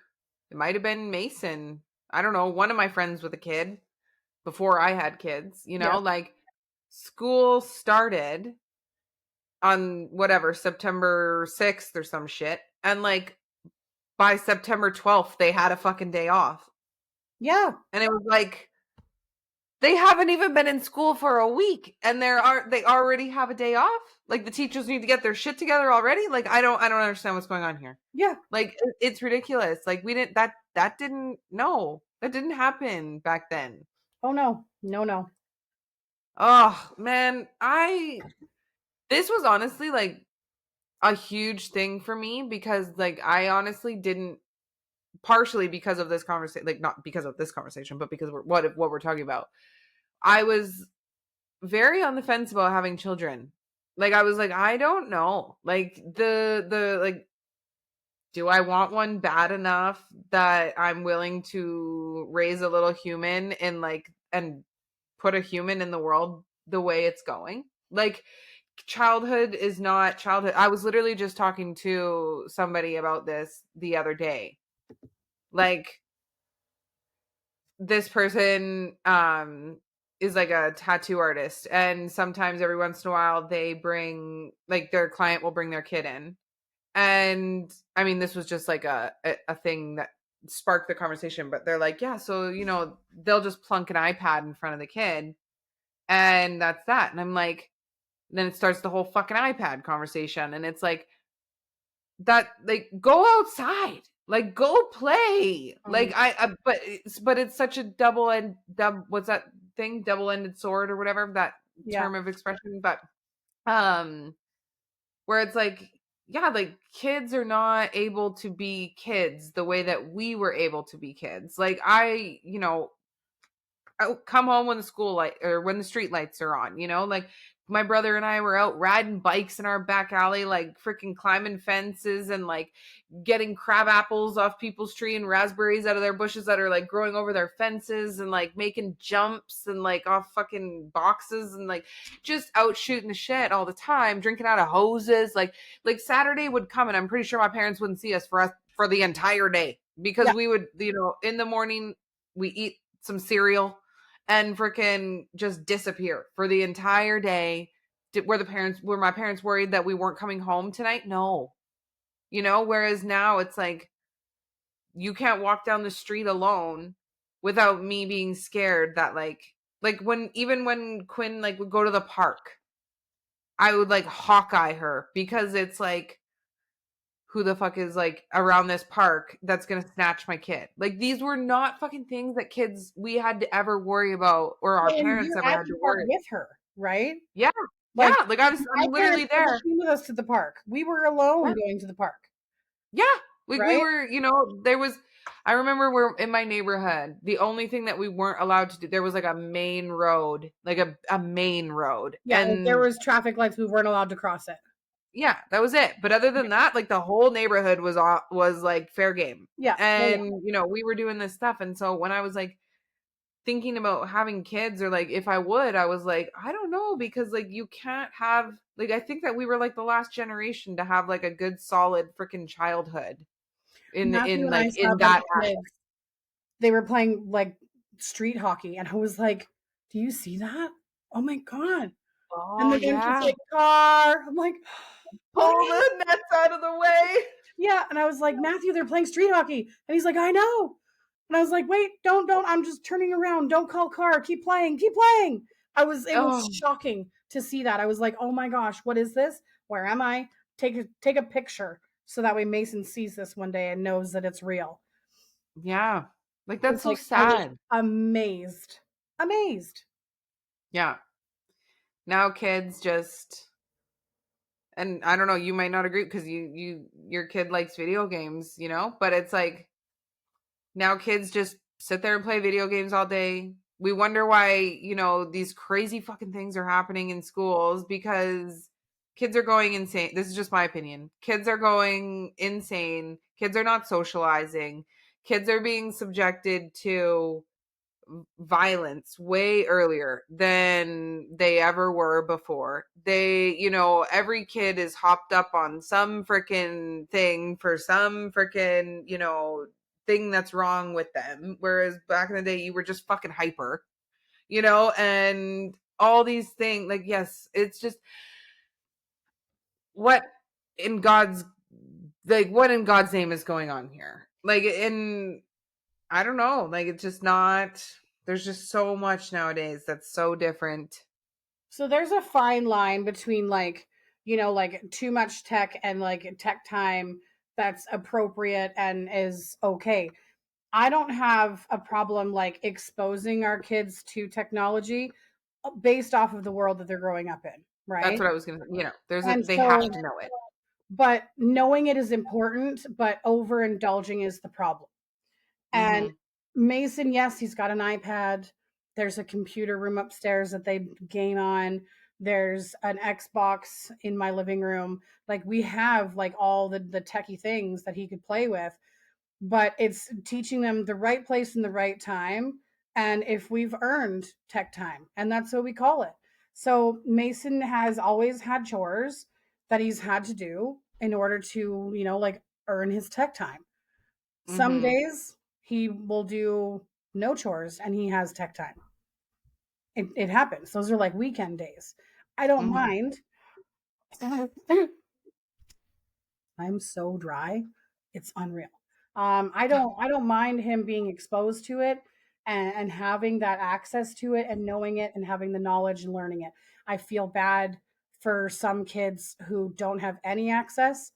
it might have been Mason. I don't know, one of my friends with a kid before I had kids, Yes. like school started on whatever, September 6th or some shit. And like by September 12th, they had a fucking day off. Yeah. And it was like, they haven't even been in school for a week and they already have a day off. Like the teachers need to get their shit together already. Like I don't understand what's going on here. Yeah. Like it's ridiculous. Like we didn't that didn't no that didn't happen back then. Oh, no. No, no. Oh man, I this was honestly like a huge thing for me because like I honestly didn't, partially because of this conversation, like not because of this conversation, but because what we're talking about. I was very on the fence about having children. Like I was like, I don't know. Like the like, do I want one bad enough that I'm willing to raise a little human and like and put a human in the world the way it's going? Like childhood is not childhood. I was literally just talking to somebody about this the other day. Like this person is like a tattoo artist, and sometimes every once in a while they bring like their client will bring their kid in. And I mean this was just like a thing that sparked the conversation, but they're like, yeah, so they'll just plunk an iPad in front of the kid and that's that. And I'm like, then it starts the whole fucking iPad conversation, and it's like, that like go outside, like go play, like Um, but it's such a what's that thing, double-ended sword or whatever that yeah. term of expression, but um where it's like, yeah, like kids are not able to be kids the way that we were able to be kids. Like I come home when the school light or when the street lights are on, like my brother and I were out riding bikes in our back alley, like freaking climbing fences and like getting crab apples off people's tree and raspberries out of their bushes that are like growing over their fences, and like making jumps and like off fucking boxes, and like just out shooting the shit all the time, drinking out of hoses. Like Saturday would come and I'm pretty sure my parents wouldn't see us for the entire day, because Yeah. we would, in the morning we eat some cereal and freaking just disappear for the entire day. Were my parents worried that we weren't coming home tonight? No. Whereas now it's like you can't walk down the street alone without me being scared that like when Quinn like would go to the park, I would like Hawkeye her, because it's like, who the fuck is like around this park that's gonna snatch my kid? Like these were not fucking things that kids we had to ever worry about, or our Well, and parents you're ever at had the to park worry about. with her, right? Yeah, yeah. Like, Like my I'm literally parents never there. came with us to the park. We were alone Yeah, going to the park, yeah. Like we right? were, there was. I remember we're in my neighborhood. The only thing that we weren't allowed to do, there was like a main road, like a main road, Yeah, if there and was traffic lights, we weren't allowed to cross it. yeah, that was it. But other than that, like the whole neighborhood was like fair game. Yeah. Yeah, yeah. And we were doing this stuff. And so when I was like thinking about having kids, or like if I would, I was like, I don't know, because like you can't have, like, I think that we were like the last generation to have like a good solid freaking childhood Matthew in and I like saw a in bunch that of kids. They were playing like street hockey, and I was like, "Do you see that? Oh my god!" And oh then just yeah. like car. I'm like, Pull "Honey." the nets out of the way. Yeah, and I was like, "Matthew, they're playing street hockey," and he's like, "I know." And I was like, "Wait, don't! I'm just turning around. Don't call car. Keep playing. Keep playing." It was Oh shocking to see that. I was like, "Oh my gosh, what is this? Where am I? Take a picture so that way Mason sees this one day and knows that it's real." yeah. Like, I was that's so like, I was sad. amazed. Amazed. Yeah. Now kids just, and I don't know, you might not agree because your kid likes video games, but it's like now kids just sit there and play video games all day. We wonder why, these crazy fucking things are happening in schools because kids are going insane. This is just my opinion. Kids are going insane. Kids are not socializing. Kids are being subjected to violence way earlier than they ever were before. Every kid is hopped up on some freaking thing for some freaking, thing that's wrong with them. Whereas back in the day, you were just fucking hyper, and all these things. Like, yes, it's just what in God's what in God's name is going on here? Like, I don't know. Like, it's just not, there's just so much nowadays that's so different. So there's a fine line between like, like too much tech and like tech time that's appropriate and is okay. I don't have a problem like exposing our kids to technology based off of the world that they're growing up in, That's right? what I was going to, And they have so, to know it. but knowing it is important, but overindulging is the problem. And Mhm. Mason, yes, he's got an iPad. There's a computer room upstairs that they game on. There's an Xbox in my living room. Like we have like all the techie things that he could play with, but it's teaching them the right place and the right time. And if we've earned tech time, and that's what we call it. So Mason has always had chores that he's had to do in order to, like earn his tech time. Some Mhm. days he will do no chores and he has tech time. It happens. Those are like weekend days. I don't Mhm. mind. I'm so dry. It's unreal. I don't mind him being exposed to it and having that access to it and knowing it and having the knowledge and learning it. I feel bad for some kids who don't have any access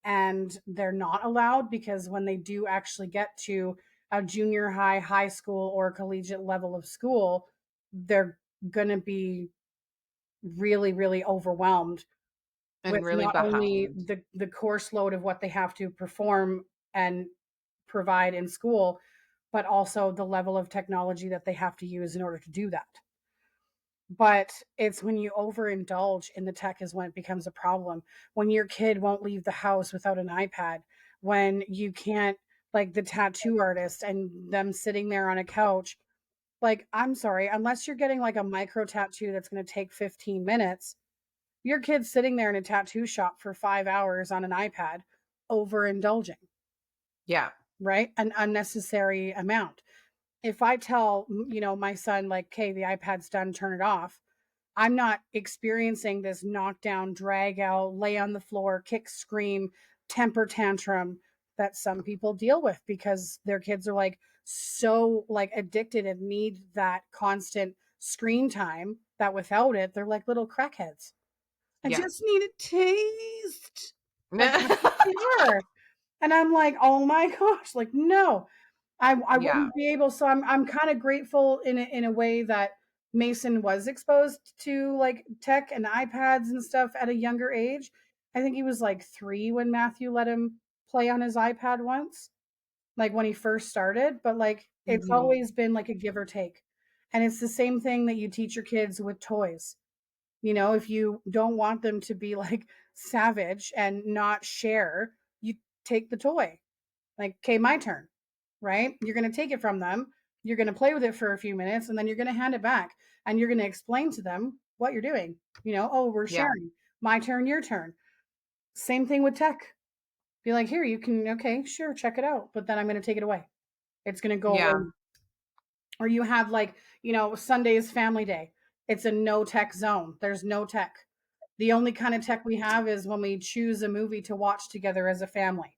and they're not allowed because when they do actually get to a junior high, high school, or collegiate level of school, they're going to be really, really overwhelmed And with really not only behind. the course load of what they have to perform and provide in school, but also the level of technology that they have to use in order to do that. But it's when you overindulge in the tech is when it becomes a problem. When your kid won't leave the house without an iPad, when you can't, like the tattoo artist and them sitting there on a couch. Like, I'm sorry, unless you're getting like a micro tattoo that's going to take 15 minutes, your kid's sitting there in a tattoo shop for 5 hours on an iPad, overindulging, Yeah. right? An unnecessary amount. If I tell, my son, like, okay, the iPad's done, turn it off, I'm not experiencing this knockdown, drag out, lay on the floor, kick, scream, temper tantrum that some people deal with because their kids are like so like addicted and need that constant screen time that without it, they're like little crackheads. I Yeah. just need a taste. Like that's what they are. And I'm like, oh my gosh, like no, I Yeah. wouldn't be able. So I'm kind of grateful in a way that Mason was exposed to like tech and iPads and stuff at a younger age. I think he was like 3 when Matthew let him play on his iPad once, like when he first started. But like it's Mhm. always been like a give or take. And it's the same thing that you teach your kids with toys. If you don't want them to be like savage and not share, you take the toy. Like, okay, my turn, right? You're going to take it from them. You're going to play with it for a few minutes and then you're going to hand it back and you're going to explain to them what you're doing. Oh, we're Yeah. sharing. My turn, your turn. Same thing with tech. Be like, here, you can, okay, sure, check it out. But then I'm going to take it away. It's going to go away. Yeah. Or you have like, Sunday is family day. It's a no tech zone. There's no tech. The only kind of tech we have is when we choose a movie to watch together as a family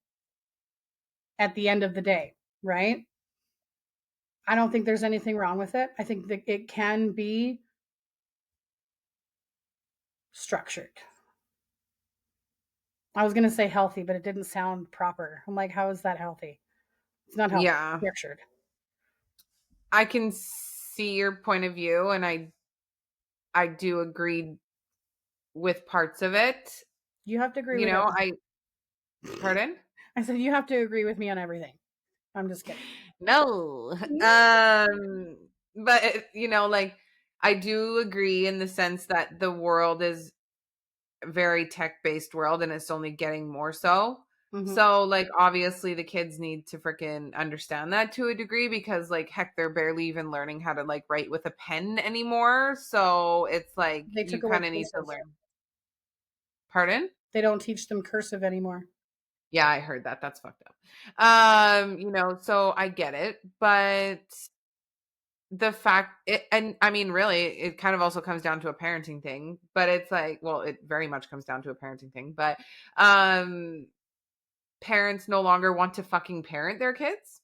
at the end of the day, right? I don't think there's anything wrong with it. I think that it can be structured. I was going to say healthy, but it didn't sound proper. I'm like, how is that healthy? It's not healthy. Yeah. Structured. I can see your point of view, and I do agree with parts of it. You have to agree You with know, everything. I pardon? I said you have to agree with me on everything. I'm just kidding. No. But like I do agree in the sense that the world is a very tech-based world and it's only getting more so. Hmm. So like obviously the kids need to freaking understand that to a degree because like heck they're barely even learning how to like write with a pen anymore. So it's like They you took away kind of need to cursive. learn. Pardon? They don't teach them cursive anymore. Yeah, I heard that. That's fucked up. So I get it, but the fact it, and I mean really it kind of also comes down to a parenting thing, but it's like, well, it very much comes down to a parenting thing, but um parents no longer want to fucking parent their kids.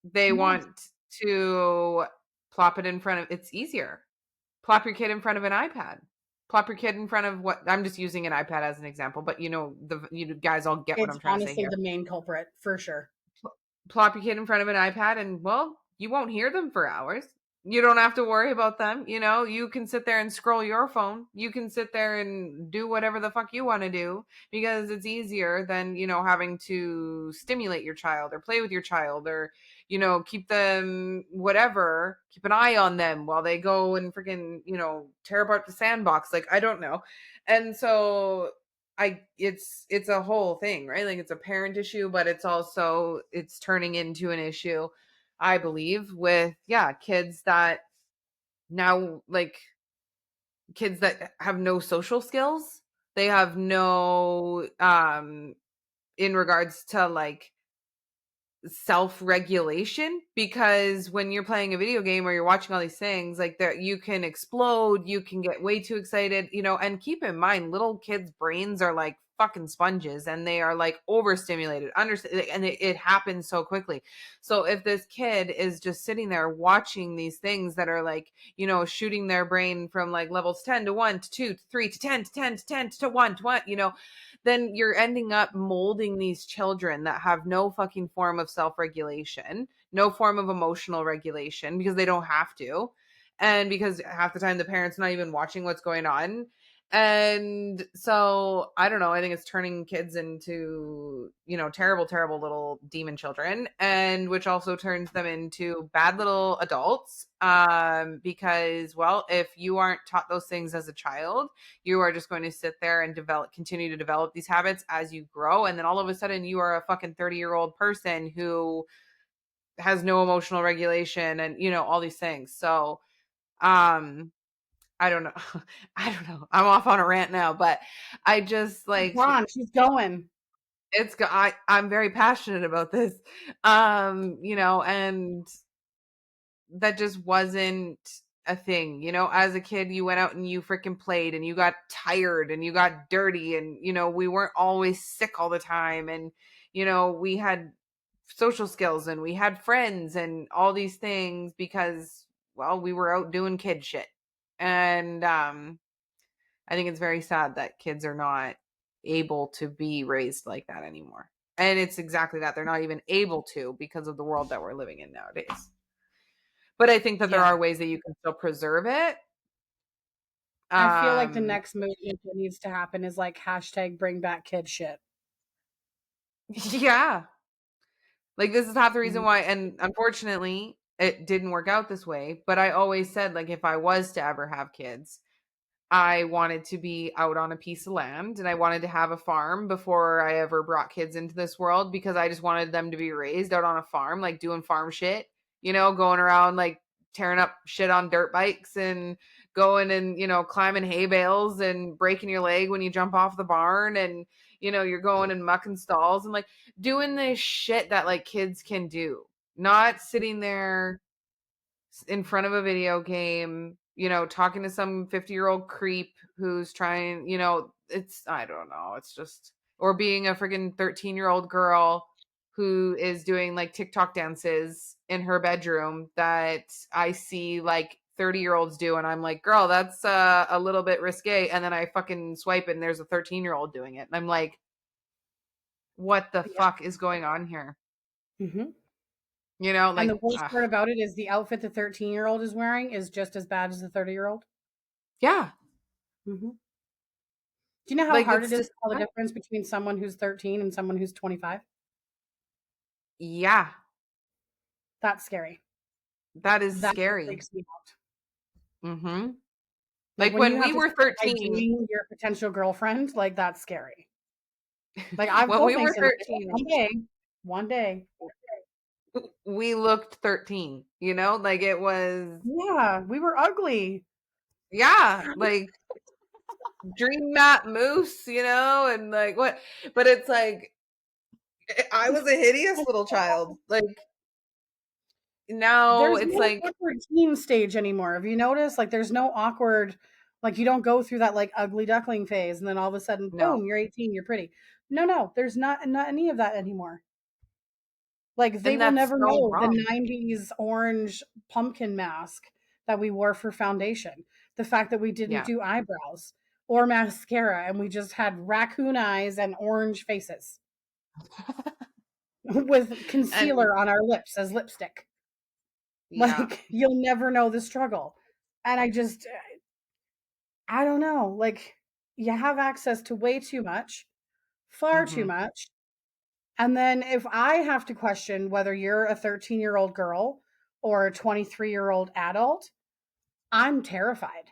They No, want to plop it in front of it's easier. Plop your kid in front of an iPad. Plop your kid in front of what I'm just using an iPad as an example, but you guys all get what it's I'm trying to say honestly here. the main culprit for sure. Plop your kid in front of an iPad and well, you won't hear them for hours. You don't have to worry about them, you can sit there and scroll your phone. You can sit there and do whatever the fuck you want to do because it's easier than, having to stimulate your child or play with your child or, keep them whatever, keep an eye on them while they go and freaking, tear apart the sandbox. Like, I don't know. And so it's a whole thing, right? Like it's a parent issue, but it's turning into an issue, I believe, with kids that now like kids that have no social skills. They have no in regards to like self-regulation because when you're playing a video game or you're watching all these things like that you can explode, you can get way too excited, and keep in mind little kids brains are like fucking sponges and they are like overstimulated and it happens so quickly. So if this kid is just sitting there watching these things that are like shooting their brain from like levels 10 to 1 to 2 to 3 to 10 to 10 to 10 to 1 to 1, then you're ending up molding these children that have no fucking form of self-regulation, no form of emotional regulation because they don't have to. And because half the time the parents not even watching what's going on. And so I don't know, I think it's turning kids into, terrible, terrible little demon children, and which also turns them into bad little adults. Because well, if you aren't taught those things as a child, you are just going to sit there and continue to develop these habits as you grow. And then all of a sudden you are a fucking 30-year-old person who has no emotional regulation and, all these things. So, um, I don't know. I don't know. I'm off on a rant now, but I just like Ron, she's going. I'm very passionate about this. And that just wasn't a thing. As a kid, you went out and you freaking played and you got tired and you got dirty and, we weren't always sick all the time. And, we had social skills and we had friends and all these things because, well, we were out doing kid shit. And, I think it's very sad that kids are not able to be raised like that anymore. And it's exactly that. They're not even able to because of the world that we're living in nowadays. But I think that there Yeah. are ways that you can still preserve it. I feel like the Um, next movement that needs to happen is like hashtag bring back kid shit. yeah. Like this is half the reason Mhm. why, and unfortunately, it didn't work out this way. But I always said, like, if I was to ever have kids, I wanted to be out on a piece of land and I wanted to have a farm before I ever brought kids into this world because I just wanted them to be raised out on a farm, like doing farm shit, going around like tearing up shit on dirt bikes and going and, climbing hay bales and breaking your leg when you jump off the barn and, you're going and mucking stalls and like doing this shit that like kids can do, not sitting there in front of a video game, talking to some 50-year-old creep who's trying, I don't know, it's just, or being a friggin' 13-year-old girl who is doing like TikTok dances in her bedroom that I see like 30-year-olds do. And I'm like, girl, that's a little bit risque. And then I fucking swipe and there's a 13-year-old doing it. And I'm like, what the Yeah. fuck is going on here? Hmm. You know, And like, the worst part about it is the outfit the 13-year-old is wearing is just as bad as the 30-year-old. yeah, Mhm. Do you know how like hard it it's is just to tell the difference between someone who's 13 and someone who's 25? yeah, That's scary. that is That scary. freaks me out. Hmm. Like, Like when you when have we to were start 13, IDing your potential girlfriend, like, that's scary. Like, I've when told we were Mason, I said, 13, one day, we looked 13, you know, like it was, yeah, we were ugly. yeah, like dream map moose, you know, and like what, but it's like, I was a hideous little child. Like now There's it's no like, awkward teen stage anymore. Have you noticed? Like, there's no awkward, like, you don't go through that, like, ugly duckling phase and then all of a sudden, no. boom, you're 18, you're pretty. No, there's not any of that anymore. Like, they And will that's never so know the wrong. 90s orange pumpkin mask that we wore for foundation. The fact that we didn't Yeah. do eyebrows or mascara and we just had raccoon eyes and orange faces with And concealer on our lips as lipstick. yeah. Like, you'll never know the struggle. And I don't know. Like, you have access to way too much, far too Hmm. much. And then if I have to question whether you're a 13-year-old girl or a 23-year-old adult, I'm terrified.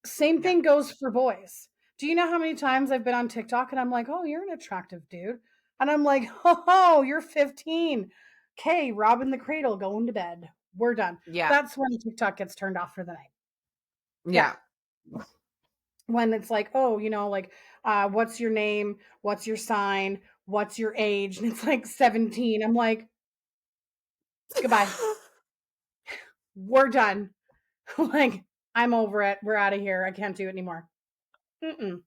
Same Yeah. thing goes for boys. Do you know how many times I've been on TikTok and I'm like, oh, you're an attractive dude? And I'm like, oh, you're 15. Okay, robbing the cradle, going to bed. We're done. Yeah. That's when TikTok gets turned off for the night. Yeah. Yeah. When it's like, oh, like, what's your name? What's your sign? What's your age? And it's like 17. I'm like, goodbye. We're done. Like, I'm over it. We're out of here. I can't do it anymore. Mm-mm.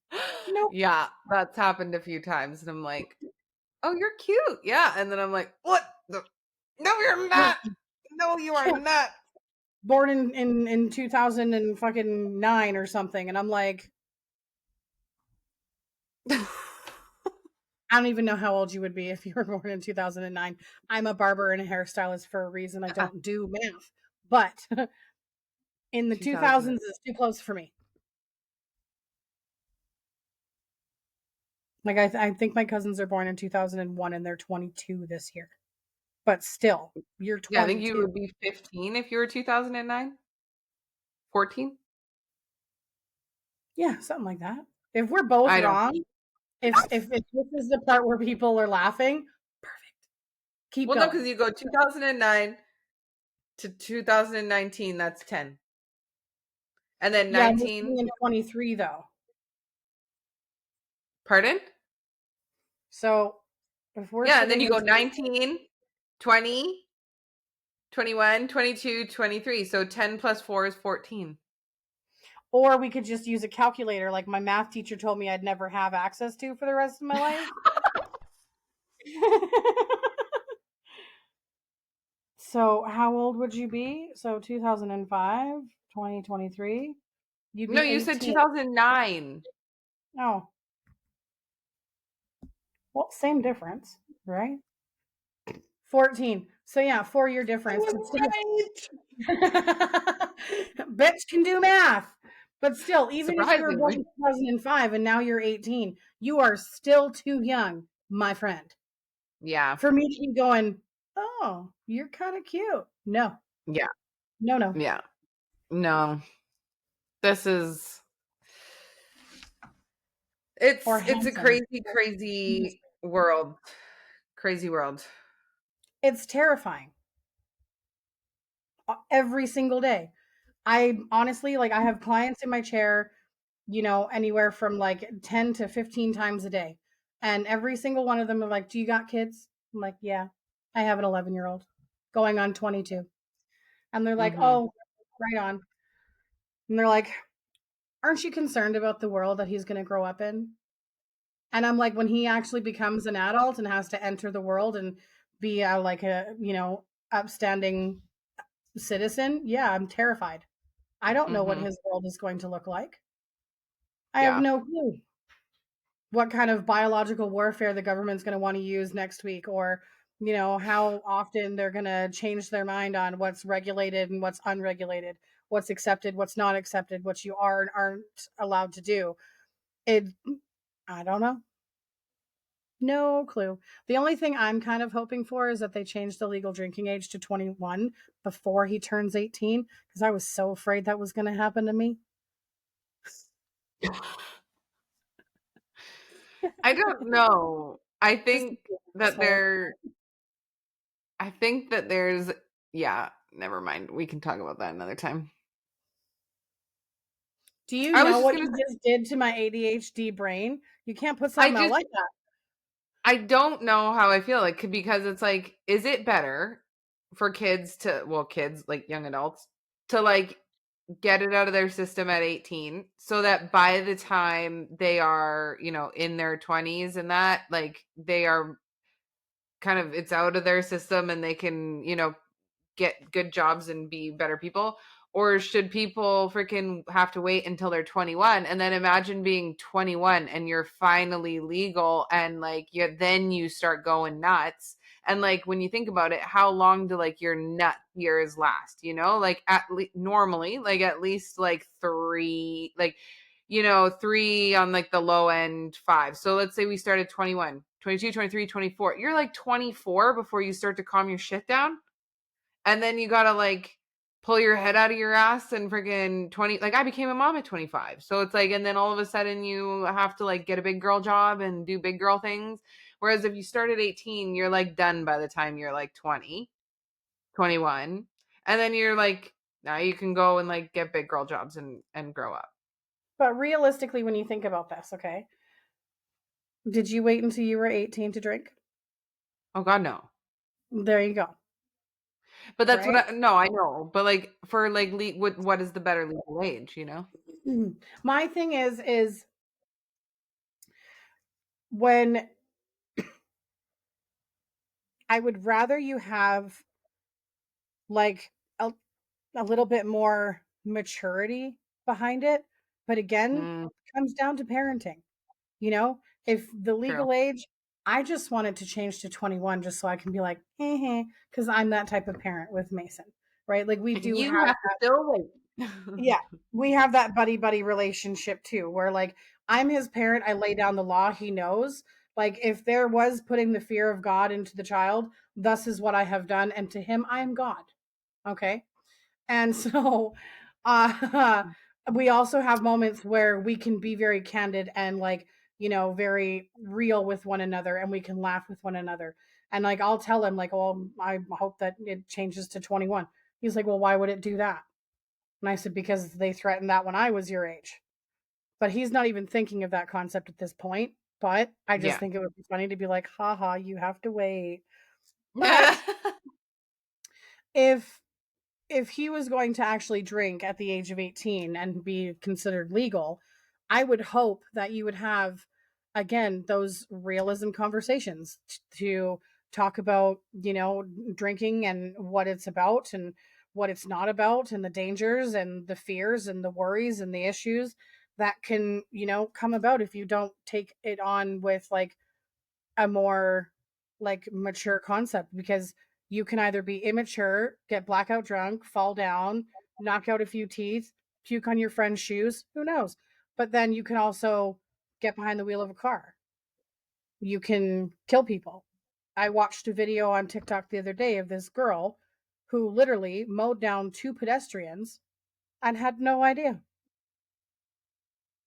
Nope. Yeah, that's happened a few times, and I'm like, "Oh, you're cute." Yeah, and then I'm like, "What? No, you're not. No, you are not." Born in 2000 and fucking 9 or something. And I'm like, I don't even know how old you would be if you were born in 2009. I'm a barber and a hairstylist for a reason. I don't do math. But in the 2000. 2000s, it's too close for me. Like, I think my cousins are born in 2001 and they're 22 this year. But still, you're Yeah, I think you 22. would be 15 if you were 2009, 14. Yeah, something like that. If we're both I don't. wrong, if this is the part where people are laughing, perfect. Keep Well, no, going. because you go 2009 to 2019. That's 10, and then Yeah, I'm listening 19. in 23 though. Pardon? So if we're Yeah, and then sitting you in, go 19, 20, 21, 22, 23. So 10 plus 4 is 14. or we could just use a calculator like my math teacher told me I'd never have access to for the rest of my life. So how old would you be? So 2005, 2023, you'd No, be you said 18. 2009. Oh, well, same difference, right? 14. So yeah, 4-year I difference, but was still. right. Bitch can do math. But still, even if you were born in Surprisingly. 2005 and now you're 18, you are still too young, my friend, Yeah. for me to be going, oh, you're kind of cute. No, Yeah. no. Yeah. No. This is Or it's a handsome. crazy, crazy world. Crazy world. It's terrifying every single day. I honestly, like, I have clients in my chair, anywhere from like 10 to 15 times a day. And every single one of them are like, do you got kids? I'm like, yeah, I have an 11-year-old going on 22. And they're like, Mhm. oh, right on. And they're like, aren't you concerned about the world that he's going to grow up in? And I'm like, when he actually becomes an adult and has to enter the world and be like a, upstanding citizen, yeah, I'm terrified. I don't know what Mhm. his world is going to look like. I have Yeah. no clue what kind of biological warfare the government's going to want to use next week, or how often they're going to change their mind on what's regulated and what's unregulated, what's accepted, what's not accepted, what you are and aren't allowed to do. It, I don't know. No clue. The only thing I'm kind of hoping for is that they change the legal drinking age to 21 before he turns 18, because I was so afraid that was going to happen to me. I don't know. Just to be an That asshole. there I think that there's yeah, never mind. We can talk about that another time. Do you I was know just what gonna you say, just did to my ADHD brain? You can't put I something out just like that. I don't know how I feel like because it's like, is it better for kids to well, kids like young adults to like get it out of their system at 18 so that by the time they are, in their 20s and that like they are kind of it's out of their system and they can, get good jobs and be better people? Or should people freaking have to wait until they're 21? And then imagine being 21 and you're finally legal and like then you start going nuts. And like when you think about it, how long do like your nut years last? Like normally, like at least like three, like three on like the low end, five. So let's say we started 21, 22, 23, 24. You're like 24 before you start to calm your shit down, and then you gotta like pull your head out of your ass and freaking 20, like I became a mom at 25. So it's like, and then all of a sudden you have to like get a big girl job and do big girl things. Whereas if you start at 18, you're like done by the time you're like 20, 21. And then you're like, now you can go and like get big girl jobs and grow up. But realistically, when you think about this, okay, did you wait until you were 18 to drink? Oh God, no. There you go. But that's what Right? no, I know. But like for like what is the better legal age, My thing is when I would rather you have like a little bit more maturity behind it. But again, Mm, comes down to parenting. You know, if the true. legal age, I just wanted to change to 21 just so I can be like, because I'm that type of parent with Mason, right? Like we do You have have to that, still wait. yeah, we have that buddy buddy relationship too, where like I'm his parent, I lay down the law, he knows. Like if there was putting the fear of God into the child, thus is what I have done, and to him I am God. Okay. And so uh we also have moments where we can be very candid and like, very real with one another and we can laugh with one another. And like I'll tell him like, "Oh, I hope that it changes to 21." He's like, "Well, why would it do that?" And I said, "Because they threatened that when I was your age." But he's not even thinking of that concept at this point. But I just Yeah. think it would be funny to be like, "Haha, you have to wait." But if if he was going to actually drink at the age of 18 and be considered legal, I would hope that you would have, again, those realism conversations to talk about, drinking and what it's about and what it's not about and the dangers and the fears and the worries and the issues that can, come about if you don't take it on with like a more like mature concept, because you can either be immature, get blackout drunk, fall down, knock out a few teeth, puke on your friend's shoes, who knows? But then you can also get behind the wheel of a car. You can kill people. I watched a video on TikTok the other day of this girl who literally mowed down two pedestrians and had no idea.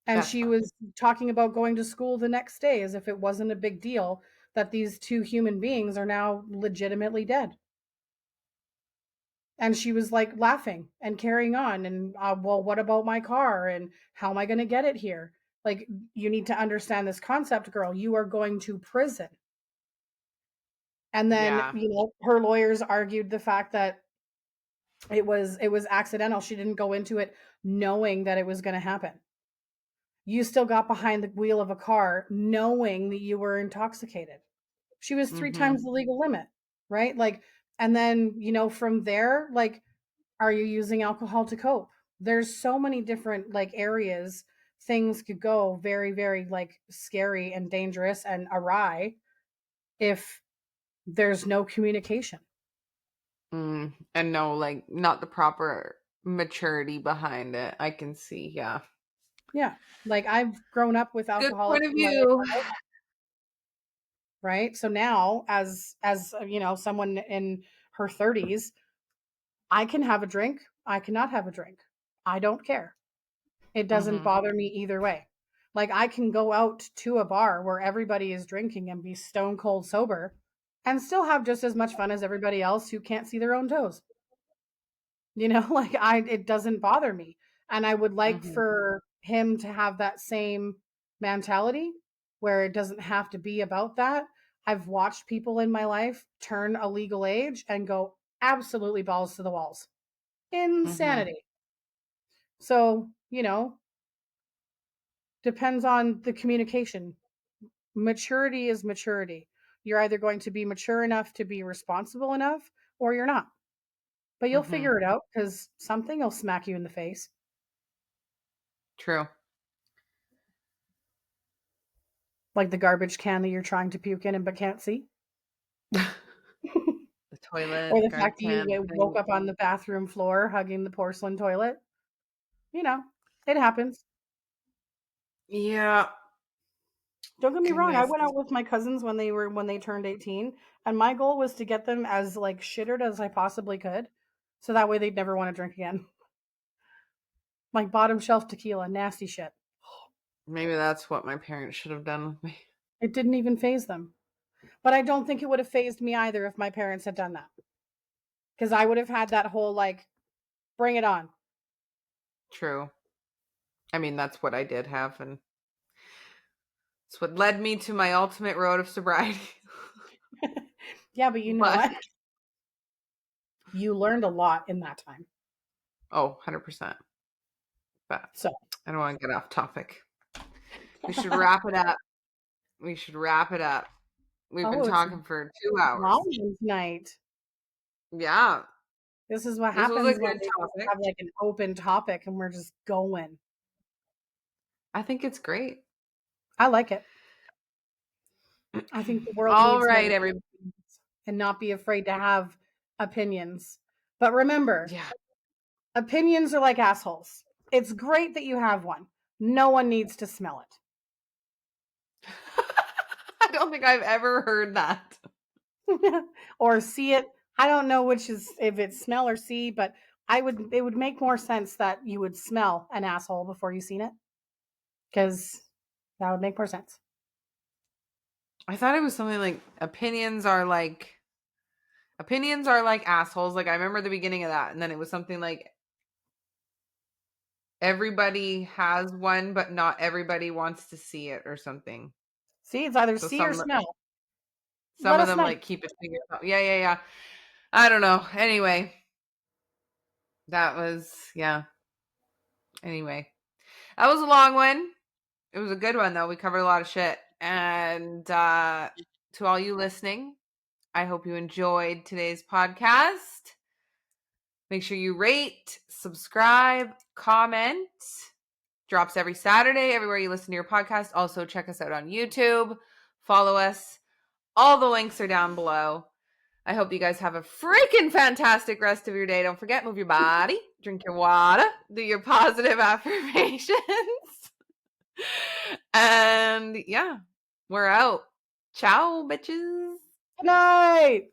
And That's she fucked. was talking about going to school the next day as if it wasn't a big deal that these two human beings are now legitimately dead. And she was like laughing and carrying on. And, well, what about my car? And how am I going to get it here? Like, you need to understand this concept, girl. You are going to prison. And then, Yeah. her lawyers argued the fact that it was accidental. She didn't go into it knowing that it was going to happen. You still got behind the wheel of a car knowing that you were intoxicated. She was 3 Mhm. times the legal limit, right? Like, and then, from there, like, are you using alcohol to cope? There's so many different like areas things could go very, very like scary and dangerous and awry if There's no communication. And no, like, not the proper maturity behind it. I can see. Yeah. Yeah. Like I've grown up with Good point alcoholics of in my life, view. right? So now as someone in her 30s, I can have a drink, I cannot have a drink. I don't care. It doesn't Mm-hmm. bother me either way. Like I can go out to a bar where everybody is drinking and be stone cold sober and still have just as much fun as everybody else who can't see their own toes. Like it doesn't bother me. And I would like Mm-hmm. for him to have that same mentality where it doesn't have to be about that. I've watched people in my life turn a legal age and go absolutely balls to the walls. Mm-hmm. Insanity. So, depends on the communication. Maturity is maturity. You're either going to be mature enough to be responsible enough or you're not. But you'll Mm-hmm. figure it out because something will smack you in the face. True. Like the garbage can that you're trying to puke in and but can't see. The toilet, Or the the garbage fact that you can woke thing. up on the bathroom floor hugging the porcelain toilet. You know, it happens. Yeah. Don't get me wrong. I Goodness. went out with my cousins when they turned 18, and my goal was to get them as like shittered as I possibly could, so that way they'd never want to drink again. Like bottom shelf tequila, nasty shit. Maybe that's what my parents should have done with me. It didn't even phase them. But I don't think it would have phased me either if my parents had done that. Because I would have had that whole like, bring it on. True. I mean, that's what I did have, and it's what led me to my ultimate road of sobriety. Yeah, but you know But what? You learned a lot in that time. oh, 100%. But So, I don't want to get off topic. We should wrap it up. We should wrap it up. We've been oh, it's talking for 2 hours. Valentine's night. Yeah. This is what This was a happens when good we just topic. have like an open topic and we're just going. I think it's great. I like it. I think the world All needs more right, everybody. opinions and not be afraid to have opinions. But remember, Yeah. opinions are like assholes. It's great that you have one. No one needs to smell I don't think I've ever heard that. it or see it. I don't know which is if it's smell or see, but it would make more sense that you would smell an asshole before you seen it because that would make more sense. I thought it was something like opinions are like assholes. Like I remember the beginning of that, and then it was something like everybody has one, but not everybody wants to see it or something. See, it's either So see or smell. some Let of us them know. like keep it to yourself. Yeah, yeah, yeah. I don't know. Anyway, that was yeah. Anyway, that was a long one. It was a good one though. We covered a lot of shit. And to all you listening, I hope you enjoyed today's podcast. Make sure you rate, subscribe, comment. Drops every Saturday, everywhere you listen to your podcast. Also, check us out on YouTube. Follow us. All the links are down below. I hope you guys have a freaking fantastic rest of your day. Don't forget, move your body, drink your water, do your positive affirmations. And yeah, we're out. Ciao, bitches. Good night.